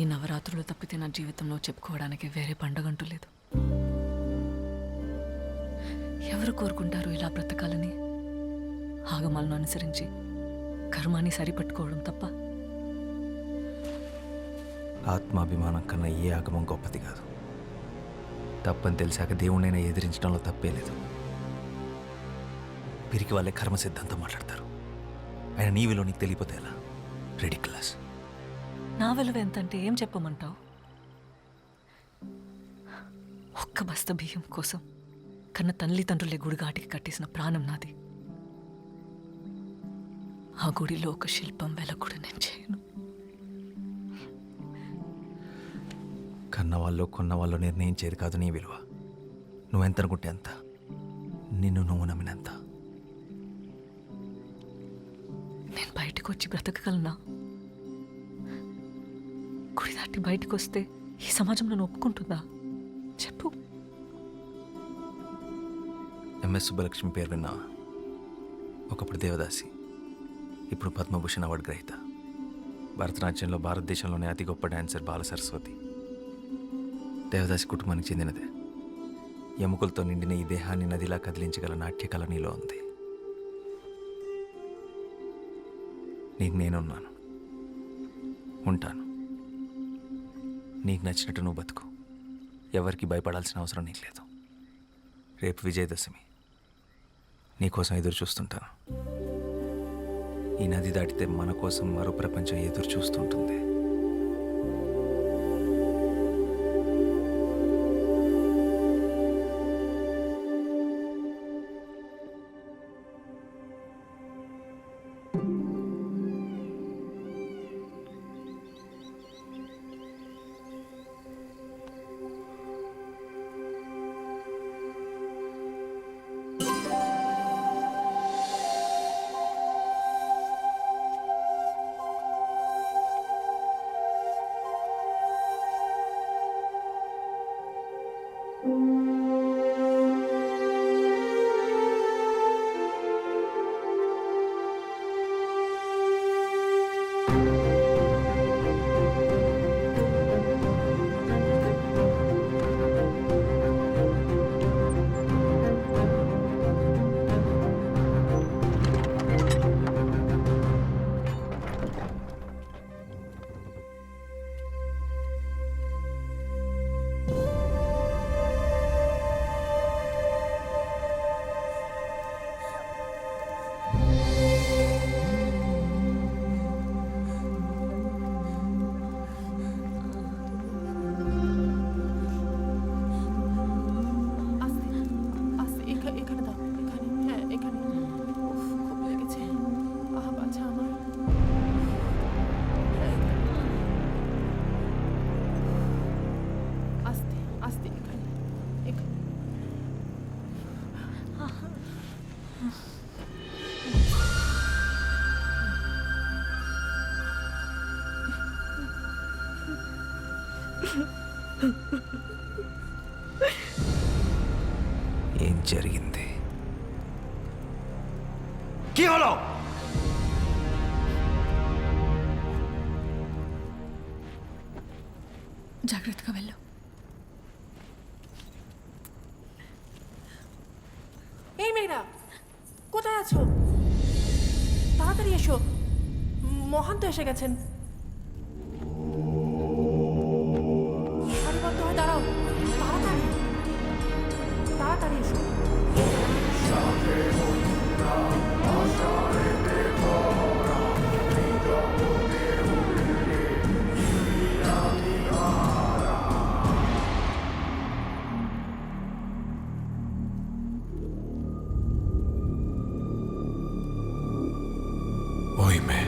ఈ నవరాత్రులు తప్పితే నా జీవితంలో చెప్పుకోవడానికి వేరే పండగంటూ లేదు. ఎవరు కోరుకుంటారు ఇలా బ్రతకాలని? ఆగమాలను అనుసరించి కర్మాన్ని సరిపట్టుకోవడం తప్ప. ఆత్మాభిమానం కన్నా ఏ ఆగమం గొప్పది కాదు. తప్పని తెలిసాక దేవుణ్ణైనా ఎదిరించడంలో తప్పే లేదు. పిరికి వాళ్ళే కర్మ సిద్ధాంతం మాట్లాడతారు. ఆయన నీ విలువ నీకు తెలియపోతే ఎలా? రెడిక్యులస్. నా విలువ ఎంతంటే ఏం చెప్పమంటావు? ఒక్క బస్త బియ్యం కోసం కన్న తల్లిదండ్రులే గుడిగాటికి కట్టేసిన ప్రాణం నాది. ఆ గుడిలో ఒక శిల్పం వెల కూడా నేను చేయను. కన్నవాళ్ళు కొన్నవాళ్ళు నిర్ణయించేది కాదు నీ విలువ. నువ్వెంత అనుకుంటే అంత, నిన్ను నువ్వు నమ్మినంత. నేను బయటకు వచ్చి బ్రతకగలనా? గుడి దాటి బయటకు వస్తే ఈ సమాజం నన్ను ఒప్పుకుంటుందా? చెప్పు. ఎంఎస్ సుబ్బలక్ష్మి పేరు విన్నావా? ఒకప్పుడు దేవదాసి, ఇప్పుడు పద్మభూషణ్ అవార్డు గ్రహీత. భరతనాట్యంలో భారతదేశంలోనే అతి గొప్ప డాన్సర్ బాల సరస్వతి. దేవదాసి కుటుంబానికి చెందినదే. ఎముకలతో నిండిన ఈ దేహాన్ని నదిలా కదిలించగల నాట్యకళ నీలో ఉంది. నీకు నేనున్నాను, ఉంటాను. నీకు నచ్చినట్టు నువ్వు బతుకు. ఎవరికి భయపడాల్సిన అవసరం నీకు లేదు. రేపు విజయదశమి, నీకోసం ఎదురు చూస్తుంటాను. ఈ నది దాటితే మన కోసం మరో ప్రపంచం ఎదురు చూస్తుంటుంది. ఏం జరిగింది? జాగ్రత్తగా వెళ్ళు. এই মেয়েরা কোথায় আছো? তাড়াতাড়ি এসো, মহান তো এসে গেছেন। সারিবদ্ধ হয়ে দাঁড়াও, তাড়াতাড়ি তাড়াতাড়ি এসো। Oíme.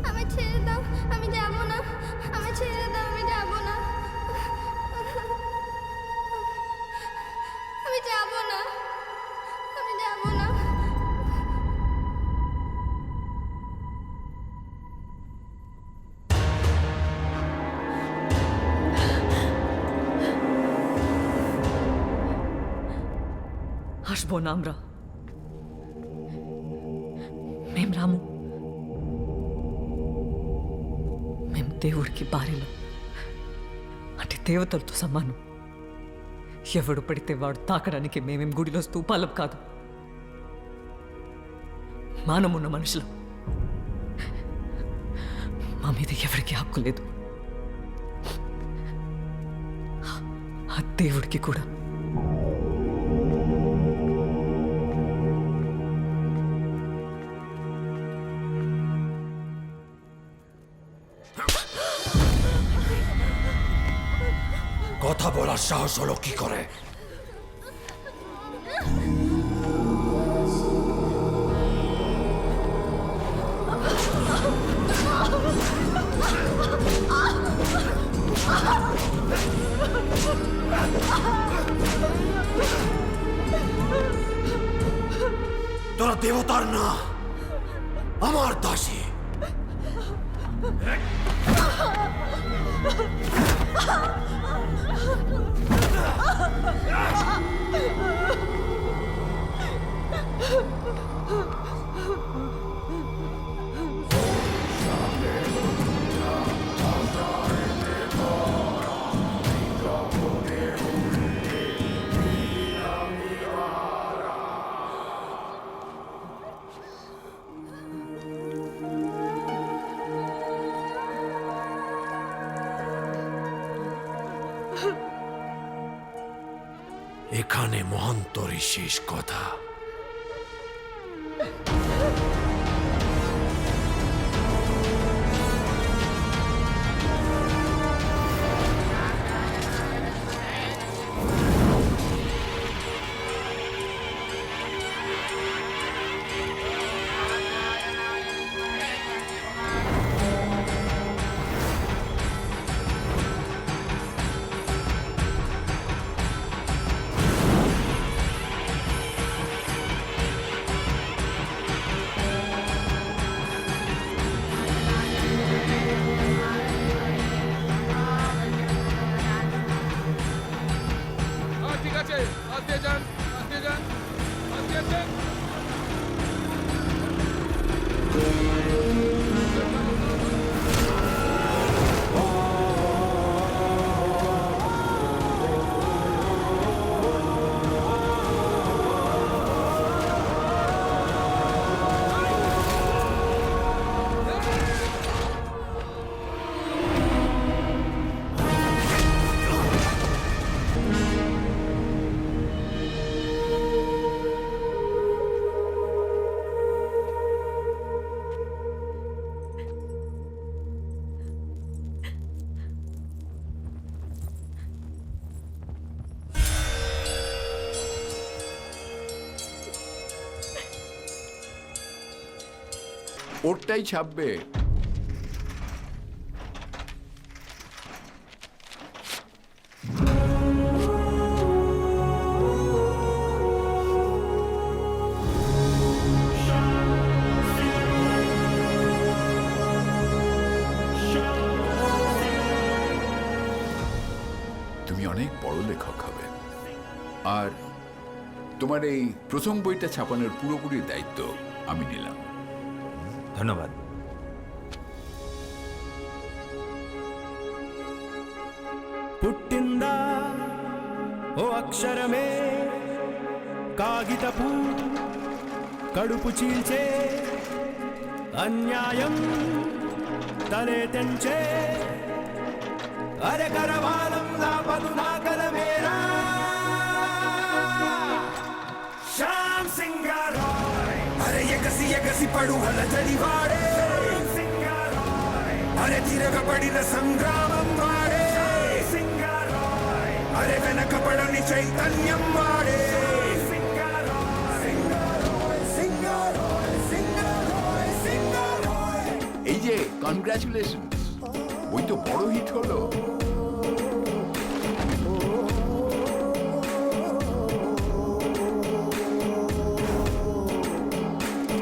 আমি ছেড়ে দাও, আমি যাব না। আমি ছেড়ে দাও, আমি যাব না। আমি যাব না, আমি যাব না। మర్చిపోనాంరా. మేం రాము, మేము దేవుడికి భార్యలు, అంటే దేవతలతో సమానం. ఎవడు పడితే వాడు తాకడానికి మేమేం గుడిలో స్తూపాలం కాదు, మానమున్న మనుషులం. మా మీద ఎవరికి హక్కు లేదు, ఆ దేవుడికి కూడా. কথা বলার সাহস হলো কি করে? তোরা দেবতার না, আমার দাসী। এখানে মহন্তরই শেষ কথা। ঠিক আছে, আসতে যান, আসতে যান, আসতে যান। ওরটাই ছাপবে। তুমি অনেক বড় লেখক হবে, আর তোমার এই প্রথম বইটা ছাপানোর পুরোপুরি দায়িত্ব আমি নিলাম। ধন্যবাদ। పుట్టిందా ఓ అక్షరమే కాగితపు కడుపు చీల్చే అన్యాయం తలే తెంచే అరే కరవాలం నా పదు నా కలమేరా శ్యామ్ సింగారాయ్ అరే ఎగసి ఎగసి పడు హల జడివాడే అరే తిరగబడిన సంగ్రామం వాడే అరే వెనకబడని చైతన్యం వాడే এই যে কনগ্রাচুলেশন, বই তো বড় হিট হলো।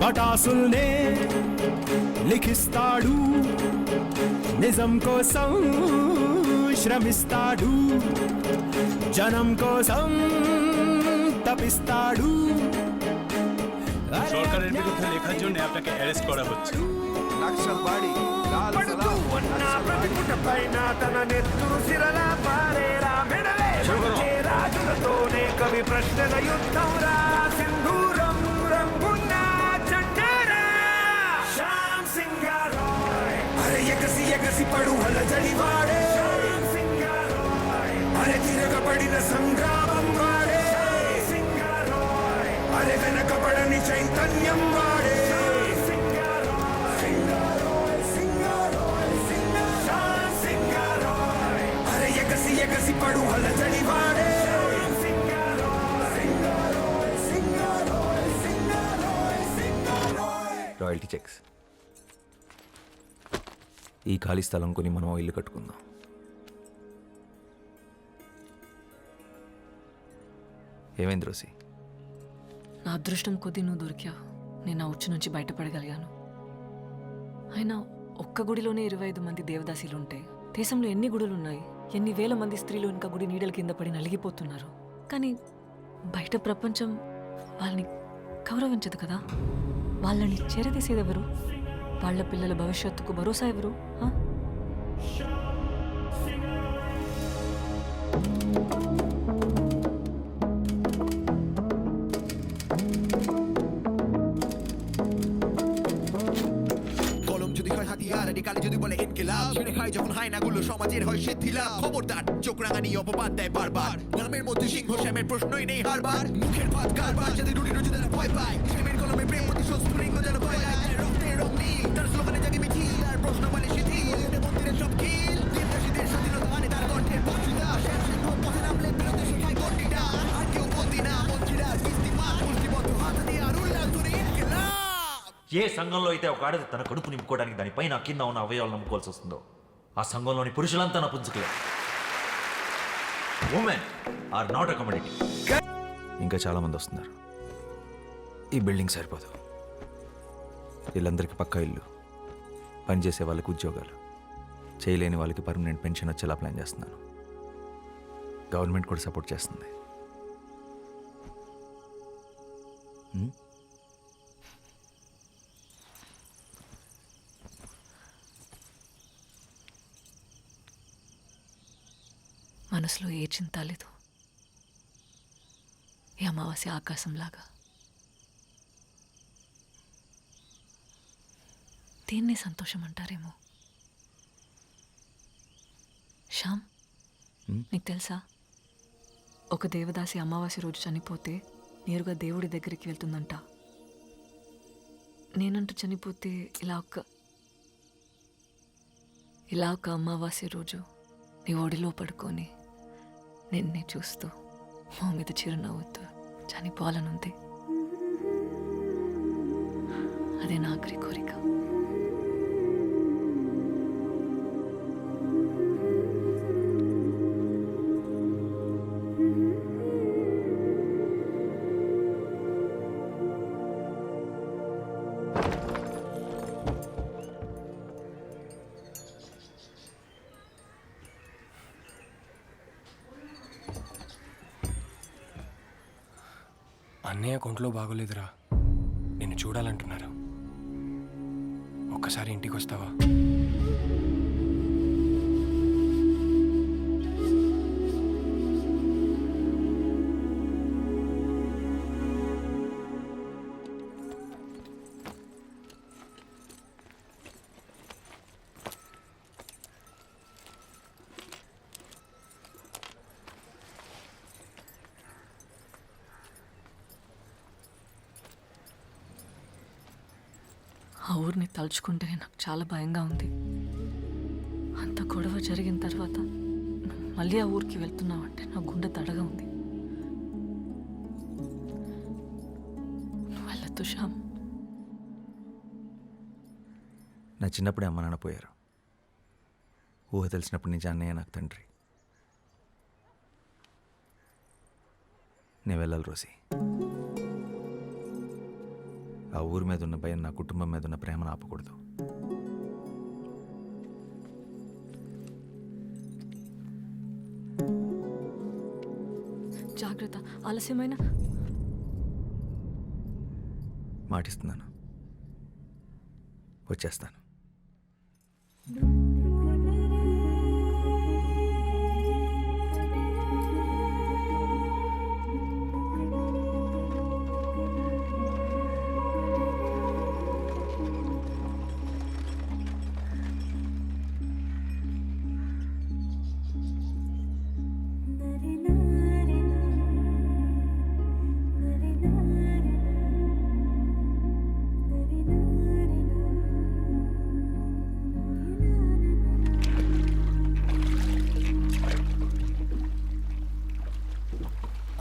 పటాసుల్నే లిఖిస్తాడు, నిజం కోసం శ్రమిస్తాడు, జనం కోసం తపిస్తాడు. সরকারের বিরুদ্ধে লেখার জন্য আপনাকে অ্যারেস্ট করা হচ্ছে। నక్సల్వాడి లాల్ పడుతూ ఉన్న ప్రతిపుట పైన తన నెత్తురు సిరలా పారేరా మెడలే వచ్చే రాజులతోనే కవి ప్రశ్నల యుద్ధం రా సింధూరం రంగున్న చండేరా శ్యామ్ సింగారాయ్ అరే ఎగసి ఎగసి పడు హల జడివాడే శ్యామ్ సింగారాయ్ అరే తిరగబడిన సంగ్రామం వాడే సింగారాయ్ అరే వెనకబడని చైతన్యం వాడే ఎగసి పడు హల జడివాడే రాయల్టీ చెక్స్. ఈ ఖాళీ స్థలం కొని మనం ఇల్లు కట్టుకుందాం. ఏమైంది రోసి? నా అదృష్టం కొద్దీ నువ్వు దొరికావు. నేను ఆ ఉచ్చు నుంచి బయటపడగలిగాను. అయినా ఒక్క గుడిలోనే 25 మంది దేవదాసీలు ఉంటే దేశంలో ఎన్ని గుడులు ఉన్నాయి? ఎన్ని వేల మంది స్త్రీలు ఇంకా గుడి నీడల కింద పడి నలిగిపోతున్నారు. కానీ బయట ప్రపంచం వాళ్ళని గౌరవించదు కదా. వాళ్ళని చేరదీసేదెవరు? వాళ్ళ పిల్లల భవిష్యత్తుకు భరోసా ఎవరు? যদি বলে ইনকিলাব ছেড়ে খায় যখন হায়নাগুলো সমাজের হয় শিথিলাভ খবরদার চোখ রাঙানি অপবাদ দেয় বারবার নামের মধ্যে সিংহ শ্যামের প্রশ্নই নেই হারবার মুখের ভাত কারবার যাদের রুটি রুজি তারা ভয় পায় প্রেমের কলমে প্রেম প্রতিশোধ স্ফুলিঙ্গ যেন ভয় লাগে রক্তের রং নীল তার স্লোগানে জাগে মিছিল আর প্রশ্ন বলে শিথিল মন্দিরের সব খিল দেবদাসীদের স্বাধীনতা আনে তার কণ্ঠের বঞ্চিতা সিংহ পথে নামলে বিরোধে শেখায় গণ্ডিটা আর কেউ বন্দি না মন্ত্রীরা কিস্তিমা মুষ্টিবদ্ধ হাত দিয়ে আর উল্লাস ধরে ইনকিলাব. ఏ సంఘంలో అయితే ఒక ఆడది తన కడుపు నింపుకోవడానికి దానిపైన కింద ఉన్న అవయవాలు నమ్ముకోవాల్సి వస్తుందో ఆ సంఘంలోని పురుషులంతా నపుంచుకోలేదు. Women are not a commodity. ఇంకా చాలామంది వస్తున్నారు. ఈ బిల్డింగ్ సరిపోదు. వీళ్ళందరికీ పక్కా ఇల్లు, పనిచేసే వాళ్ళకి ఉద్యోగాలు, చేయలేని వాళ్ళకి పర్మనెంట్ పెన్షన్ వచ్చేలా ప్లాన్ చేస్తున్నాను. గవర్నమెంట్ కూడా సపోర్ట్ చేస్తుంది. మనసులో ఏ చింత లేదు. ఈ అమావాస్య ఆకాశంలాగా. దీన్నే సంతోషం అంటారేమో. శ్యామ్, నీకు తెలుసా, ఒక దేవదాసి అమావాస్య రోజు చనిపోతే నేరుగా దేవుడి దగ్గరికి వెళ్తుందంట. నేనంటూ చనిపోతే ఇలా ఒక అమావాస్య రోజు నీ ఒడిలో పడుకొని నిన్నే చూస్తూ మా మీద చిరునవ్వుతూ చనిపోవాలనుంది. అదే నా ఆఖరి కోరిక. అన్నయ్య కొంట్లో బాగోలేదురా, నిన్ను చూడాలంటున్నారు. ఒక్కసారి ఇంటికి వస్తావా? ఆ ఊరిని తలుచుకుంటేనే నాకు చాలా భయంగా ఉంది. అంత గొడవ జరిగిన తర్వాత మళ్ళీ ఆ ఊరికి వెళ్తున్నావంటే నా గుండె దడగా ఉంది. వెళ్ళొద్దు శ్యామ్. నా చిన్నప్పుడే అమ్మ నాన్న పోయారు. ఊహ తెలిసినప్పటి నుంచి అన్నయ్య నాకు తండ్రి. నేను వెళ్ళాలి రోసి. ఆ ఊరి మీద ఉన్న భయం నా కుటుంబం మీద ఉన్న ప్రేమను ఆపకూడదు. జాగ్రత్త, ఆలస్యమైన మాటిస్తున్నాను, వచ్చేస్తాను.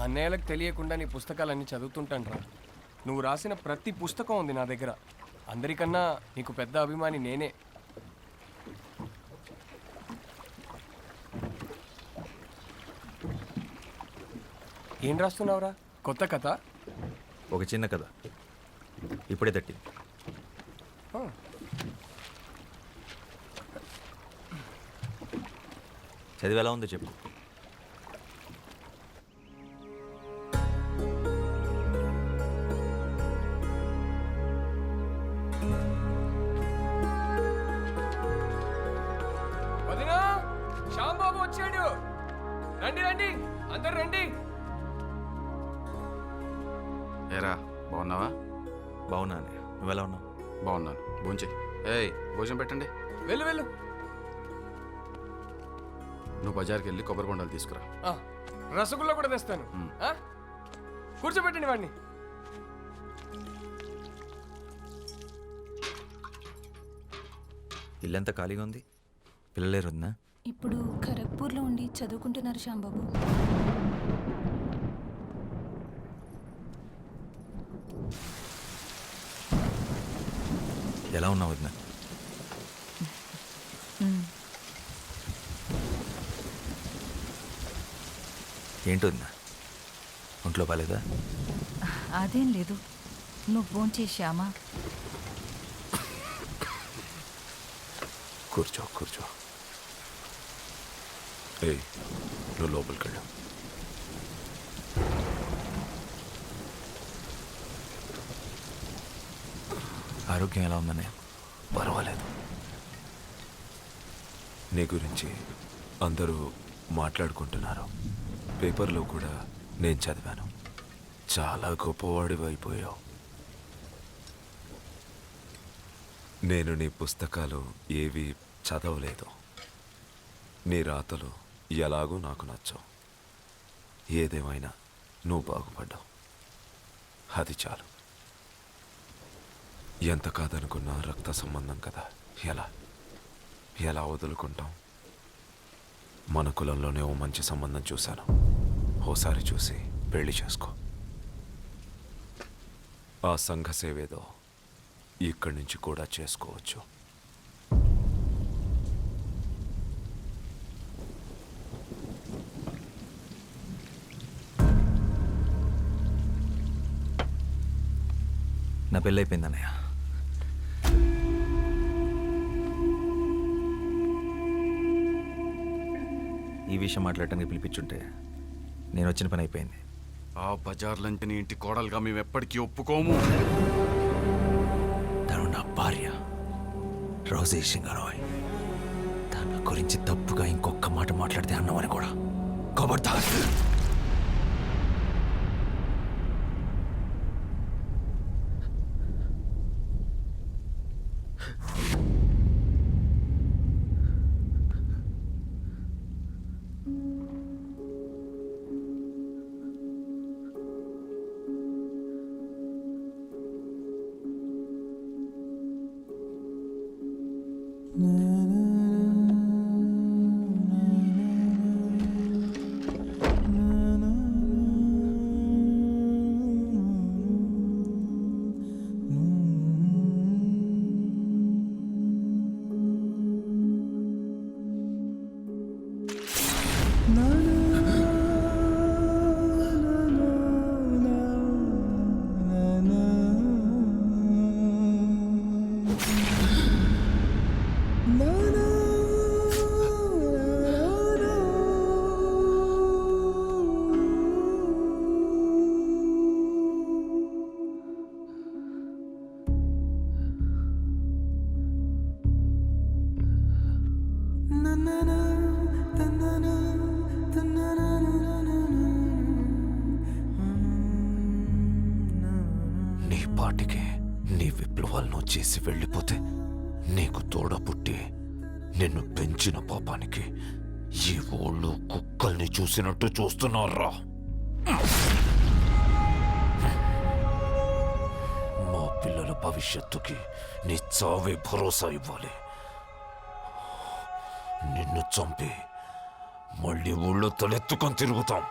అన్నయ్యలకు తెలియకుండా నీ పుస్తకాలన్నీ చదువుతుంటాను. నువ్వు రాసిన ప్రతి పుస్తకం ఉంది నా దగ్గర. అందరికన్నా నీకు పెద్ద అభిమాని నేనే. ఏం రాస్తున్నావురా? కొత్త కథ? ఒక చిన్న కథ ఇప్పుడే తట్టింది. చదివి ఎలా ఉందో చెప్పు. వదినా, శ్యాంబాబు వచ్చాడు. రండి రండి, అందరు రండి. ఏరా బాగున్నావా? బాగున్నా అన్నయ్య, నువ్వు ఎలా ఉన్నావు? బాగున్నాను. భోంచే. ఏయ్ భోజనం పెట్టండి. వెళ్ళు వెళ్ళు. నువ్వు బజార్కి వెళ్ళి కొబ్బరి బొండాలు తీసుకురా. రసగుల్లా కూడా తెస్తాను. కూర్చోబెట్టండి వాడిని. ఇల్లంతా ఖాళీగా ఉంది, పిల్లలేరు వదినా? ఇప్పుడు ఖరగ్పూర్లో ఉండి చదువుకుంటున్నారు శ్యాంబాబు. ఎలా ఉన్నావు వదినా? ఏంటి వదినా, ఒంట్లో బాలేదా? అదేం లేదు, నువ్వు ఫోన్ చేశామా? కూర్చో కూర్చో. ఏయ్ నువ్వు లోపలికి వెళ్ళు. ఆరోగ్యం ఎలా ఉందన్నయ్య? పర్వాలేదు. నీ గురించి అందరూ మాట్లాడుకుంటున్నారు. పేపర్లో కూడా నేను చదివాను. చాలా గొప్పవాడివి అయిపోయావు. నేను నీ పుస్తకాలు ఏవి చదవలేదు. నీ రాతలు ఎలాగో నాకు నచ్చవు. ఏదేమైనా నువ్వు బాగుపడ్డావు, అది చాలు. ఎంత కాదనుకున్నా రక్త సంబంధం కదా, ఎలా వదులుకుంటాం? మన కులంలోనే ఓ మంచి సంబంధం చూశాను. ఓసారి చూసి పెళ్లి చేసుకో. ఆ సంఘ సేవేదో ఇక్కడి నుంచి కూడా చేసుకోవచ్చు. నా పెళ్ళి అయిపోయింది అన్నయ్య. ఈ విషయం మాట్లాడటానికి పిలిపించుంటే నేను వచ్చిన పని అయిపోయింది. ఆ బజార్లంటే నీ ఇంటి కోడలుగా మేము ఎప్పటికీ ఒప్పుకోము. తను నా భార్య రోజీ సింగరాయ్. తన గురించి తప్పుగా ఇంకొక మాట మాట్లాడితే అన్నామని కూడా ఖబర్దార్. నీ పాటికి నీ విప్లవాలను చేసి వెళ్ళిపోతే నీకు తోడ పుట్టి నిన్ను పెంచిన పాపానికి ఈ ఊళ్ళో కుక్కల్ని చూసినట్టు చూస్తున్నారా? మా పిల్లల భవిష్యత్తుకి నీ చావే భరోసా ఇవ్వాలి. నిన్ను చంపి మళ్ళీ ఊళ్ళో తలెత్తుకొని తిరుగుతాం.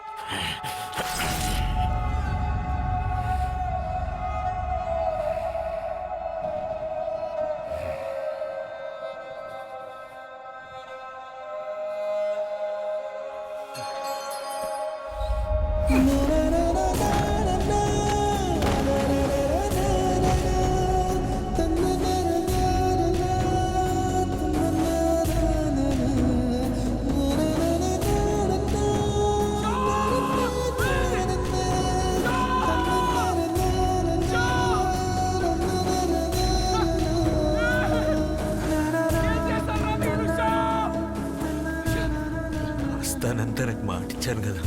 వస్తానంతా నాకు మాట ఇచ్చాను కదా.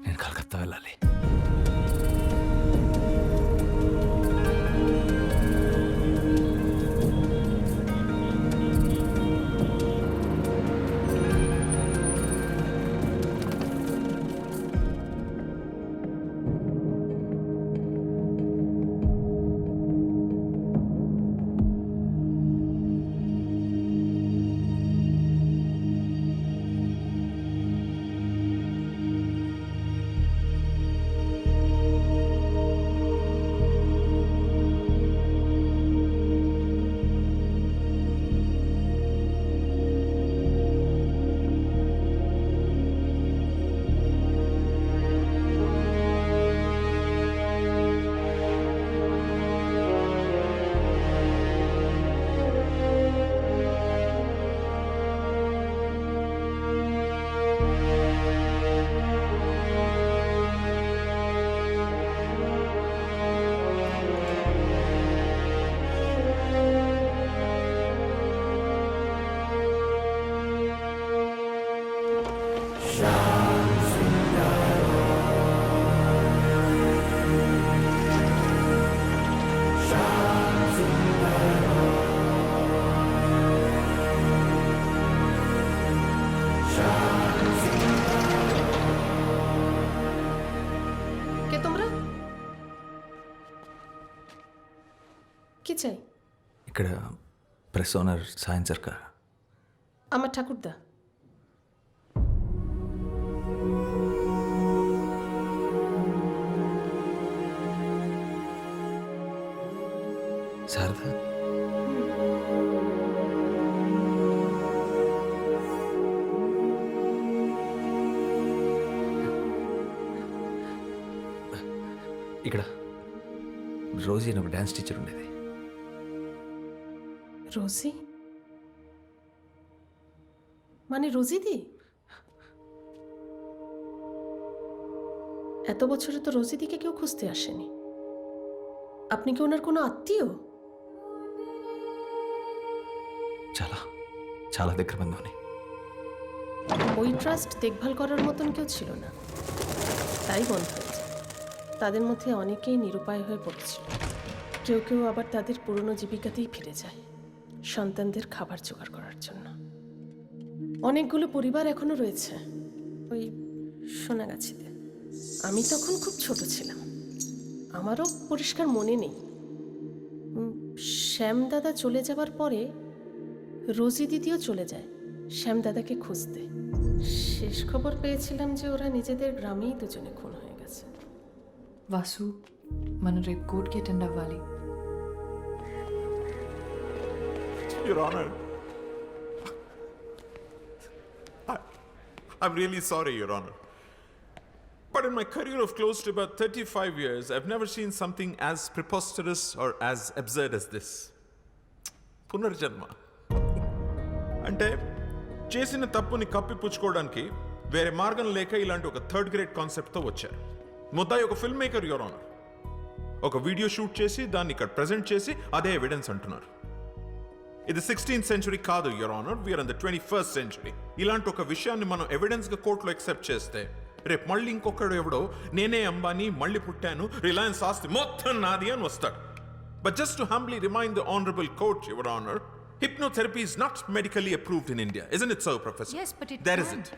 నేను కలకత్తా వెళ్ళాలి. ఇక్కడ ప్రెస్ ఓనర్ సాయం సర్కార్. আমার ঠাকুরদা శారదా, ఇక్కడ రోజీ అని ఒక డ్యాన్స్ టీచర్ ఉండేది. রোজি মানে রোজিদি? এত বছরে তো রোজিদিকে কেউ খুঁজতে আসেনি। আপনি কি ওনার কোনো আত্মীয়? చాలా చాలా దగ్గర బంధువుని. ওই ট্রাস্ট দেখভাল করার মতন কেউ ছিল না, তাই বন্ধ হয়েছে। তাদের মধ্যে অনেকেই নিরুপায় হয়ে পড়েছিল, কেউ কেউ আবার তাদের পুরনো জীবিকাতেই ফিরে যায়। সন্তানদের খাবার জোগাড় করার জন্য। অনেকগুলো পরিবার এখনো রয়েছে ওই সোনাগাছিতে। আমি তখন খুব ছোট ছিলাম, আমারও পরিষ্কার মনে নেই। শ্যামদাদা চলে যাবার পরে রোজি দিদিও চলে যায় শ্যামদাদাকে খুঁজতে। শেষ খবর পেয়েছিলাম যে ওরা নিজেদের গ্রামেই দুজনে খুন হয়ে গেছে। వాసు మనం రేపు కోర్టుకి అటెండ్ అవ్వాలి. Your Honor, I'm really sorry, Your Honor. But in my career of close to about 35 years, I've never seen something as preposterous or as absurd as this. పునర్జన్మ అంటే చేసిన తప్పుని కప్పిపుచ్చుకోవడానికి వేరే మార్గం లేక ఇలాంటి ఒక థర్డ్ గ్రేడ్ కాన్సెప్ట్తో వచ్చారు. ముద్దాయి ఒక ఫిల్మ్ మేకర్, యువర్ ఆనర్. ఒక వీడియో షూట్ చేసి దాన్ని ఇక్కడ ప్రజెంట్ చేసి అదే ఎవిడెన్స్ అంటున్నారు. ఇది 16th సెంచురీ కాదు, your honour. We're in the 21st century. ఇలాంటి ఒక విషయాన్ని మనం ఎవిడెన్స్గా కోర్టులో ఎక్సెప్ట్ చేస్తే రేపు మళ్ళీ ఇంకొకడు ఎవడో నేనే అంబానీ, మళ్ళీ పుట్టాను, రిలయన్స్ ఆస్తి మొత్తం నాది అని వస్తాడు. But just to humbly remind the honourable court, your honour, hypnotherapy is not medically approved in India. Isn't it so, Professor? Yes, but it There can. isn't.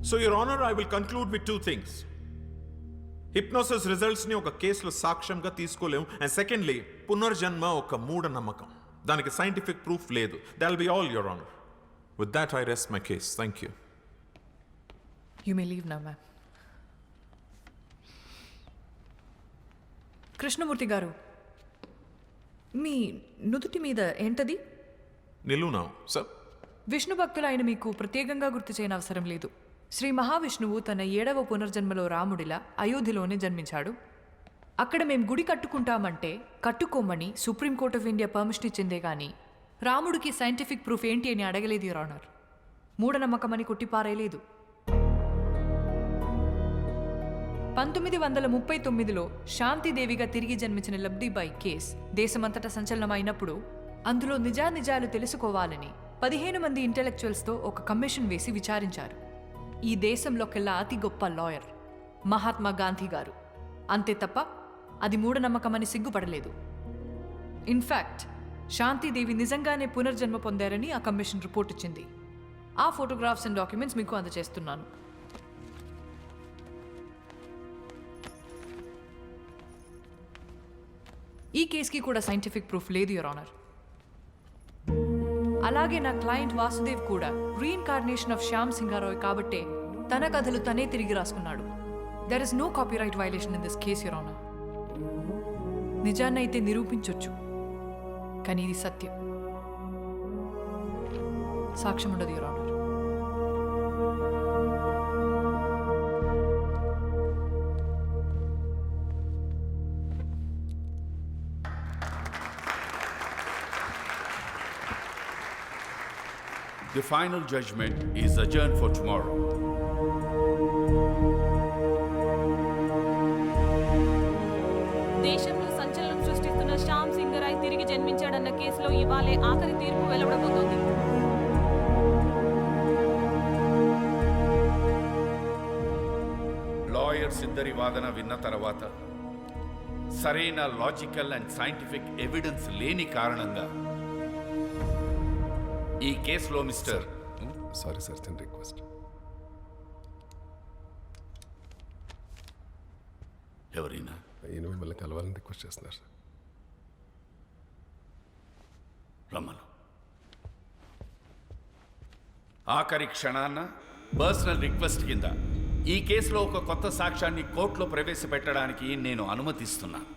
So, Your Honor, I will conclude with two things. Hypnosis results ని ఒక కేసులో సాక్ష్యంగా తీసుకోలేము. And secondly, పునర్జన్మ ఒక మూఢ నమ్మకం, దానికి సైంటిఫిక్ ప్రూఫ్ లేదు. That will be all, your honour. With that I rest my case. Thank you. You may leave now, ma'am. Krishnamurthy గారు, మీ నుదుటి మీద ఏంటది? నిలువునా సార్? విష్ణు భక్తులు ఆయన మీకు ప్రత్యేకంగా గుర్తు చేయని అవసరం లేదు. శ్రీ మహావిష్ణువు తన 7వ పునర్జన్మలో రాముడిలా అయోధ్యలోనే జన్మించాడు. అక్కడ మేము గుడి కట్టుకుంటామంటే కట్టుకోమని సుప్రీంకోర్ట్ ఆఫ్ ఇండియా పర్మిషన్ ఇచ్చిందే కానీ రాముడికి సైంటిఫిక్ ప్రూఫ్ ఏంటి అని అడగలేదు, యువర్ ఆనర్. మూఢనమ్మకమని కొట్టిపారేయలేదు. 1939లో శాంతిదేవిగా తిరిగి జన్మించిన లబ్ధిబాయి కేస్ దేశమంతటా సంచలనమైనప్పుడు అందులో నిజానిజాలు తెలుసుకోవాలని 15 మంది ఇంటెలెక్చువల్స్తో ఒక కమిషన్ వేసి విచారించారు. ఈ దేశంలోకెల్లా అతి గొప్ప లాయర్ మహాత్మా గాంధీ గారు. అంతే తప్ప అది మూఢనమ్మకమని సిగ్గుపడలేదు. ఇన్ఫ్యాక్ట్ శాంతిదేవి నిజంగానే పునర్జన్మ పొందారని ఆ కమిషన్ రిపోర్ట్ ఇచ్చింది. ఆ ఫోటోగ్రాఫ్స్ అండ్ డాక్యుమెంట్స్ మీకు అందజేస్తున్నాను. ఈ కేసుకి కూడా సైంటిఫిక్ ప్రూఫ్ లేదు, యువర్ ఆనర్. అలాగే నా క్లయింట్ వాసుదేవ్ కూడా రీఇన్కార్నేషన్ ఆఫ్ శ్యామ్ సింగారాయ్ కాబట్టే తన కథలు తనే తిరిగి రాసుకున్నాడు. There is no copyright violation in this case, your honour. నిజాన్నైతే నిరూపించొచ్చు, కానీ ఇది సత్యం. సాక్ష్యం ఉండదు, your honour. The final judgment is adjourned for tomorrow. దేశంలో సంచలనం సృష్టిస్తున్న శ్యామ్ సింగరాయ్ తిరిగి జన్మించాడన్న కేసులో ఇవాళే ఆఖరి తీర్పు వెలువడబోతోంది. లాయర్స్ ఇద్దరి వాదన విన్న తర్వాత సరైన లాజికల్ అండ్ సైంటిఫిక్ ఎవిడెన్స్ లేని కారణంగా ఈ కేసులో మిస్టర్ సారీ సార్, చిన్న రిక్వెస్ట్. ఎవరైనా ఈయన మిమ్మల్ని కలవాలని రిక్వెస్ట్ చేస్తున్నారు సార్. రమ్మను. ఆఖరి క్షణాన్న పర్సనల్ రిక్వెస్ట్ కింద ఈ కేసులో ఒక కొత్త సాక్ష్యాన్ని కోర్టులో ప్రవేశపెట్టడానికి నేను అనుమతిస్తున్నాను.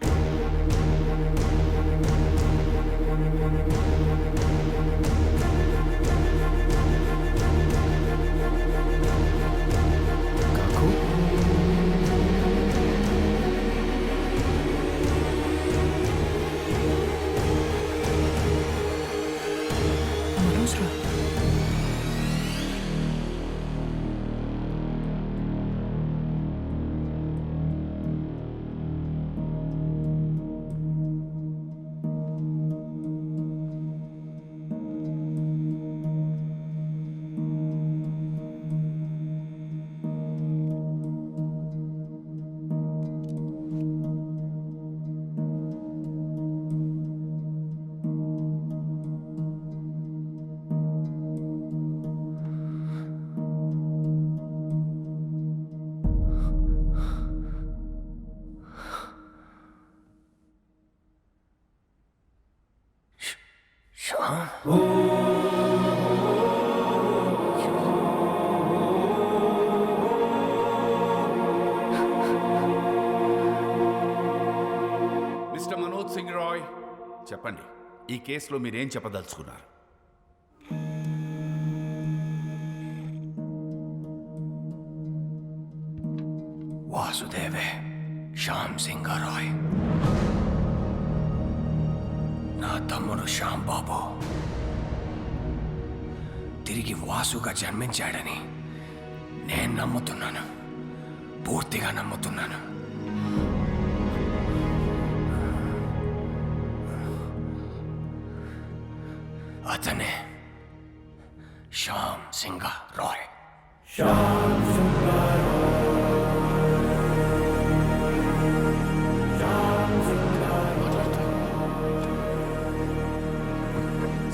మిస్టర్ మనోజ్ సింగ్ రాయ్, చెప్పండి, ఈ కేసులో మీరేం చెప్పదలుచుకున్నారు? వాసుదేవే శ్యామ్ సింగ్ రాయ్, నా తమ్ముడు శ్యామ్ బాబు తిరిగి వాసుగా జన్మించాడని నేను నమ్ముతున్నాను, పూర్తిగా నమ్ముతున్నాను. అతనే Shyam Singh Roy.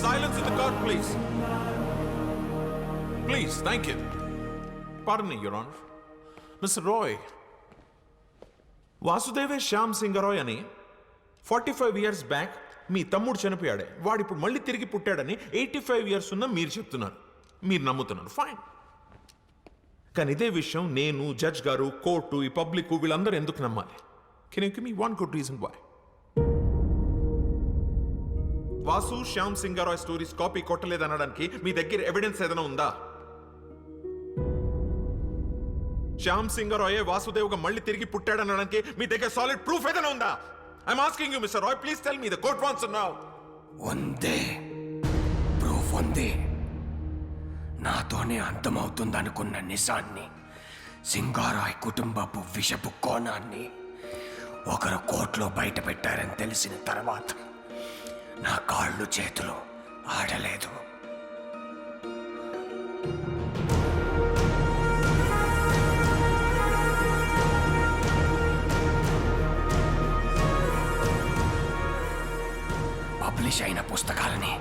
Silence in the court, please. Please, thank you. Pardon me, Your Honor. Mr. Roy, వాసుదేవే Shyam Singh Roy అని 45 years బ్యాక్ మీ తమ్ముడు చనిపోయాడే, వాడు ఇప్పుడు మళ్ళీ తిరిగి పుట్టాడని 85 years ఉన్న మీరు చెప్తున్నారు, మీరు నమ్ముతున్నారు, ఫైన్. కానీ ఇదే విషయం నేను, జడ్జ్ గారు, కోర్టు, ఈ పబ్లిక్ వీళ్ళందరూ ఎందుకు నమ్మాలి? Can you give me one good reason why? Vasu Shyam Singh Roy stories copy కొట్టలేదనడానికి మీ దగ్గర ఎవిడెన్స్ ఏదైనా ఉందా? శ్యామ్ సింగ్ రాయ్ వాసుదేవ్గా మళ్ళీ తిరిగి పుట్టాడనడానికి మీ దగ్గర సాలిడ్ ప్రూఫ్ ఏదైనా ఉందా? I'm asking you mister Roy, please tell me. The court wants to know. ఉంది, ప్రూఫ్ ఉంది. నాతోనే అంతమవుతుందనుకున్న నిజాన్ని, సింగారాయ్ కుటుంబపు విషపు కోణాన్ని ఒకరు కోర్టులో బయట పెట్టారని తెలిసిన తర్వాత నా కాళ్ళు చేతులు ఆడలేదు. పబ్లిష్ అయిన పుస్తకాలని,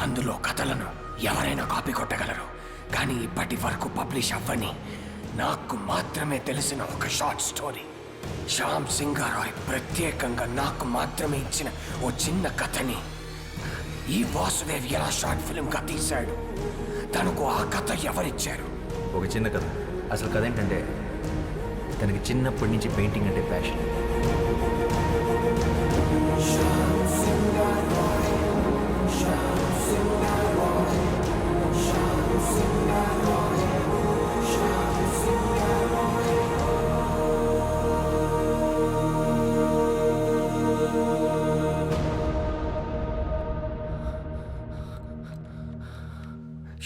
అందులో కథలను ఎవరైనా కాపీ కొట్టగలరు. కానీ ఇప్పటి వరకు పబ్లిష్ అవ్వని, నాకు మాత్రమే తెలిసిన ఒక షార్ట్ స్టోరీ, శ్యామ్ సింగ్ రాయ్ ప్రత్యేకంగా నాకు మాత్రమే ఇచ్చిన ఓ చిన్న కథని ఈ వాసుదేవ్ ఎలా షార్ట్ ఫిల్మ్గా తీశాడు, తనకు ఆ కథ ఎవరిచ్చారు? ఒక చిన్న కథ. అసలు కథ ఏంటంటే, తనకి చిన్నప్పటి నుంచి పెయింటింగ్ అంటే ప్యాషన్.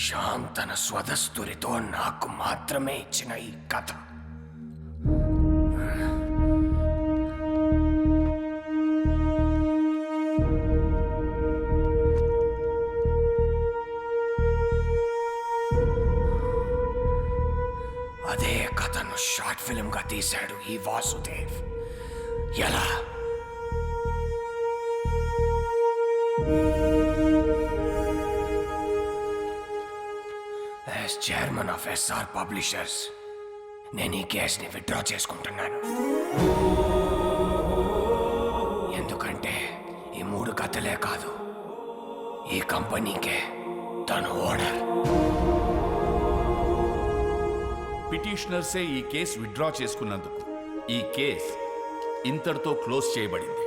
శ్యామ్ తన స్వదస్తురితో నాకు మాత్రమే ఇచ్చిన ఈ కథ. అదే కథను షార్ట్ ఫిల్మ్గా తీశాడు ఈ వాసుదేవ్. ఎలా? As chairman of SR publishers నేను ఈ కేసుని విత్డ్రా చేసుకుంటున్నాను. ఎందుకంటే ఈ 3 కథలే కాదు, ఈ కంపెనీకే తను ఓనర్. పిటిషనర్సే ఈ కేసు విత్డ్రా చేసుకున్నందుకు ఈ కేసు ఇంతటితో క్లోజ్ చేయబడింది.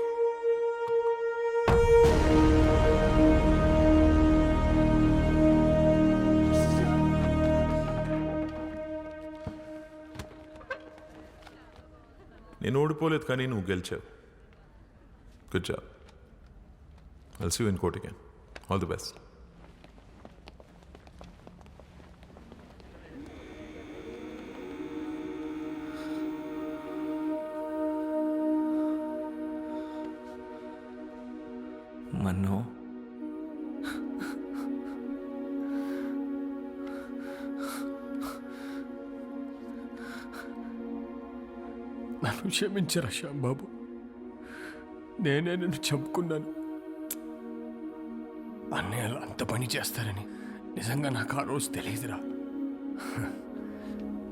నేను ఓడిపోలేదు, కానీ నువ్వు గెలిచావు. Good job. I'll see you in court again. All the best. Mannu, నన్ను క్షమించరా శ్యాంబాబు, నేనే నిన్ను చంపుకున్నాను. అన్నయ్యలు అంత పని చేస్తారని నిజంగా నాకు ఆ రోజు తెలియదురా.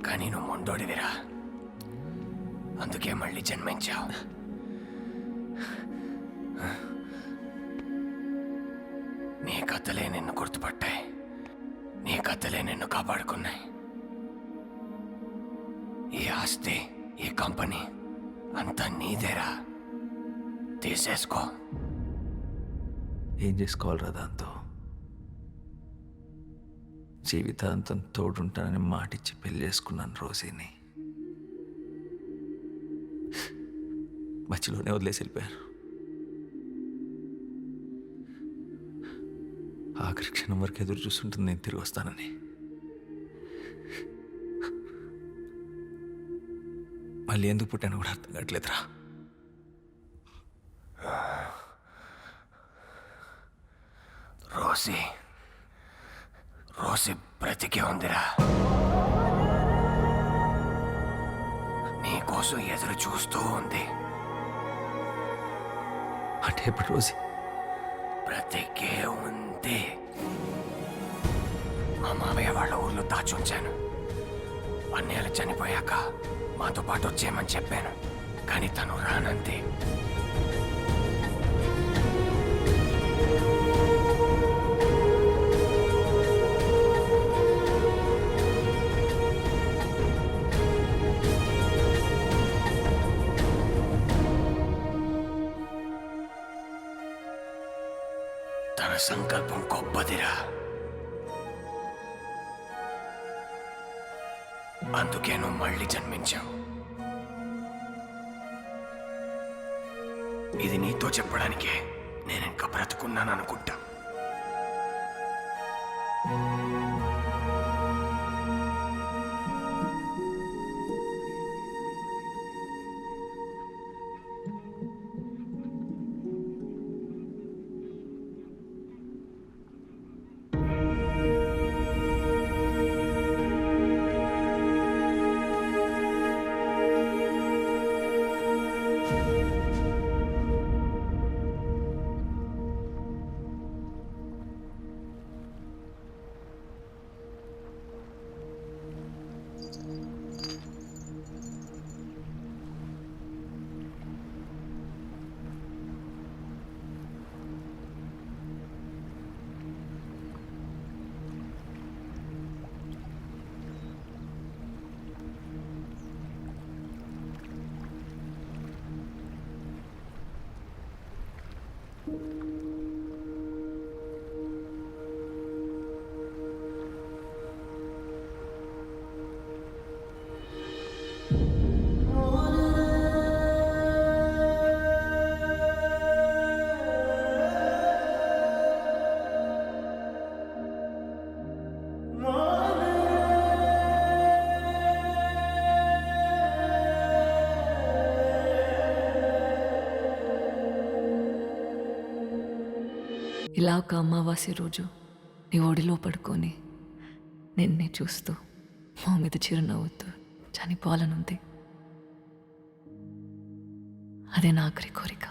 కానీ నువ్వు మొండోడివిరా, అందుకే మళ్ళీ జన్మించావు. నీ కథలే నిన్ను గుర్తుపట్టాయి, నీ కథలే నిన్ను కాపాడుకున్నాయి. ఈ ఆస్తి, ఈ కంపెనీ అంతా నీదేరా, తీసేసుకో. ఏం చేసుకోవాలరా దాంతో? జీవితాంతం తోడుంటానని మాటిచ్చి పెళ్లి చేసుకున్నాను రోజీని. మధ్యలోనే వదిలేసి వెళ్ళిపోయారు. ఆఖరి క్షణం వరకు ఎదురు చూస్తుంటుంది నేను తిరిగి వస్తానని. మళ్ళీ ఎందుకు పుట్టాను కూడా అర్థం కావట్లేదురా. రోసి రోసి బ్రతికే ఉందిరా, నీకోసం ఎదురు చూస్తూ ఉంది. అంటే ఇప్పుడు రోజీ బ్రతికే ఉంది. మా మామయ్య వాళ్ళ ఊర్లో దాచుంచాను. అన్నయ్యలు చనిపోయాక మాతో పాటు వచ్చేయమని చెప్పాను, కానీ తను రానంతే. తన సంకల్పం గొప్పదిరా, అందుకే నువ్వు మళ్ళీ జన్మించావు. ఇది నీతో చెప్పడానికే నేను ఇంకా బ్రతుకున్నాను అనుకుంటా. ఇలా ఒక అమావాస్య రోజు నీ ఒడిలో పడుకొని నిన్నే చూస్తూ మా మీద చిరునవ్వుతూ చనిపోవాలనుంది. అదే నా ఆఖరి కోరిక.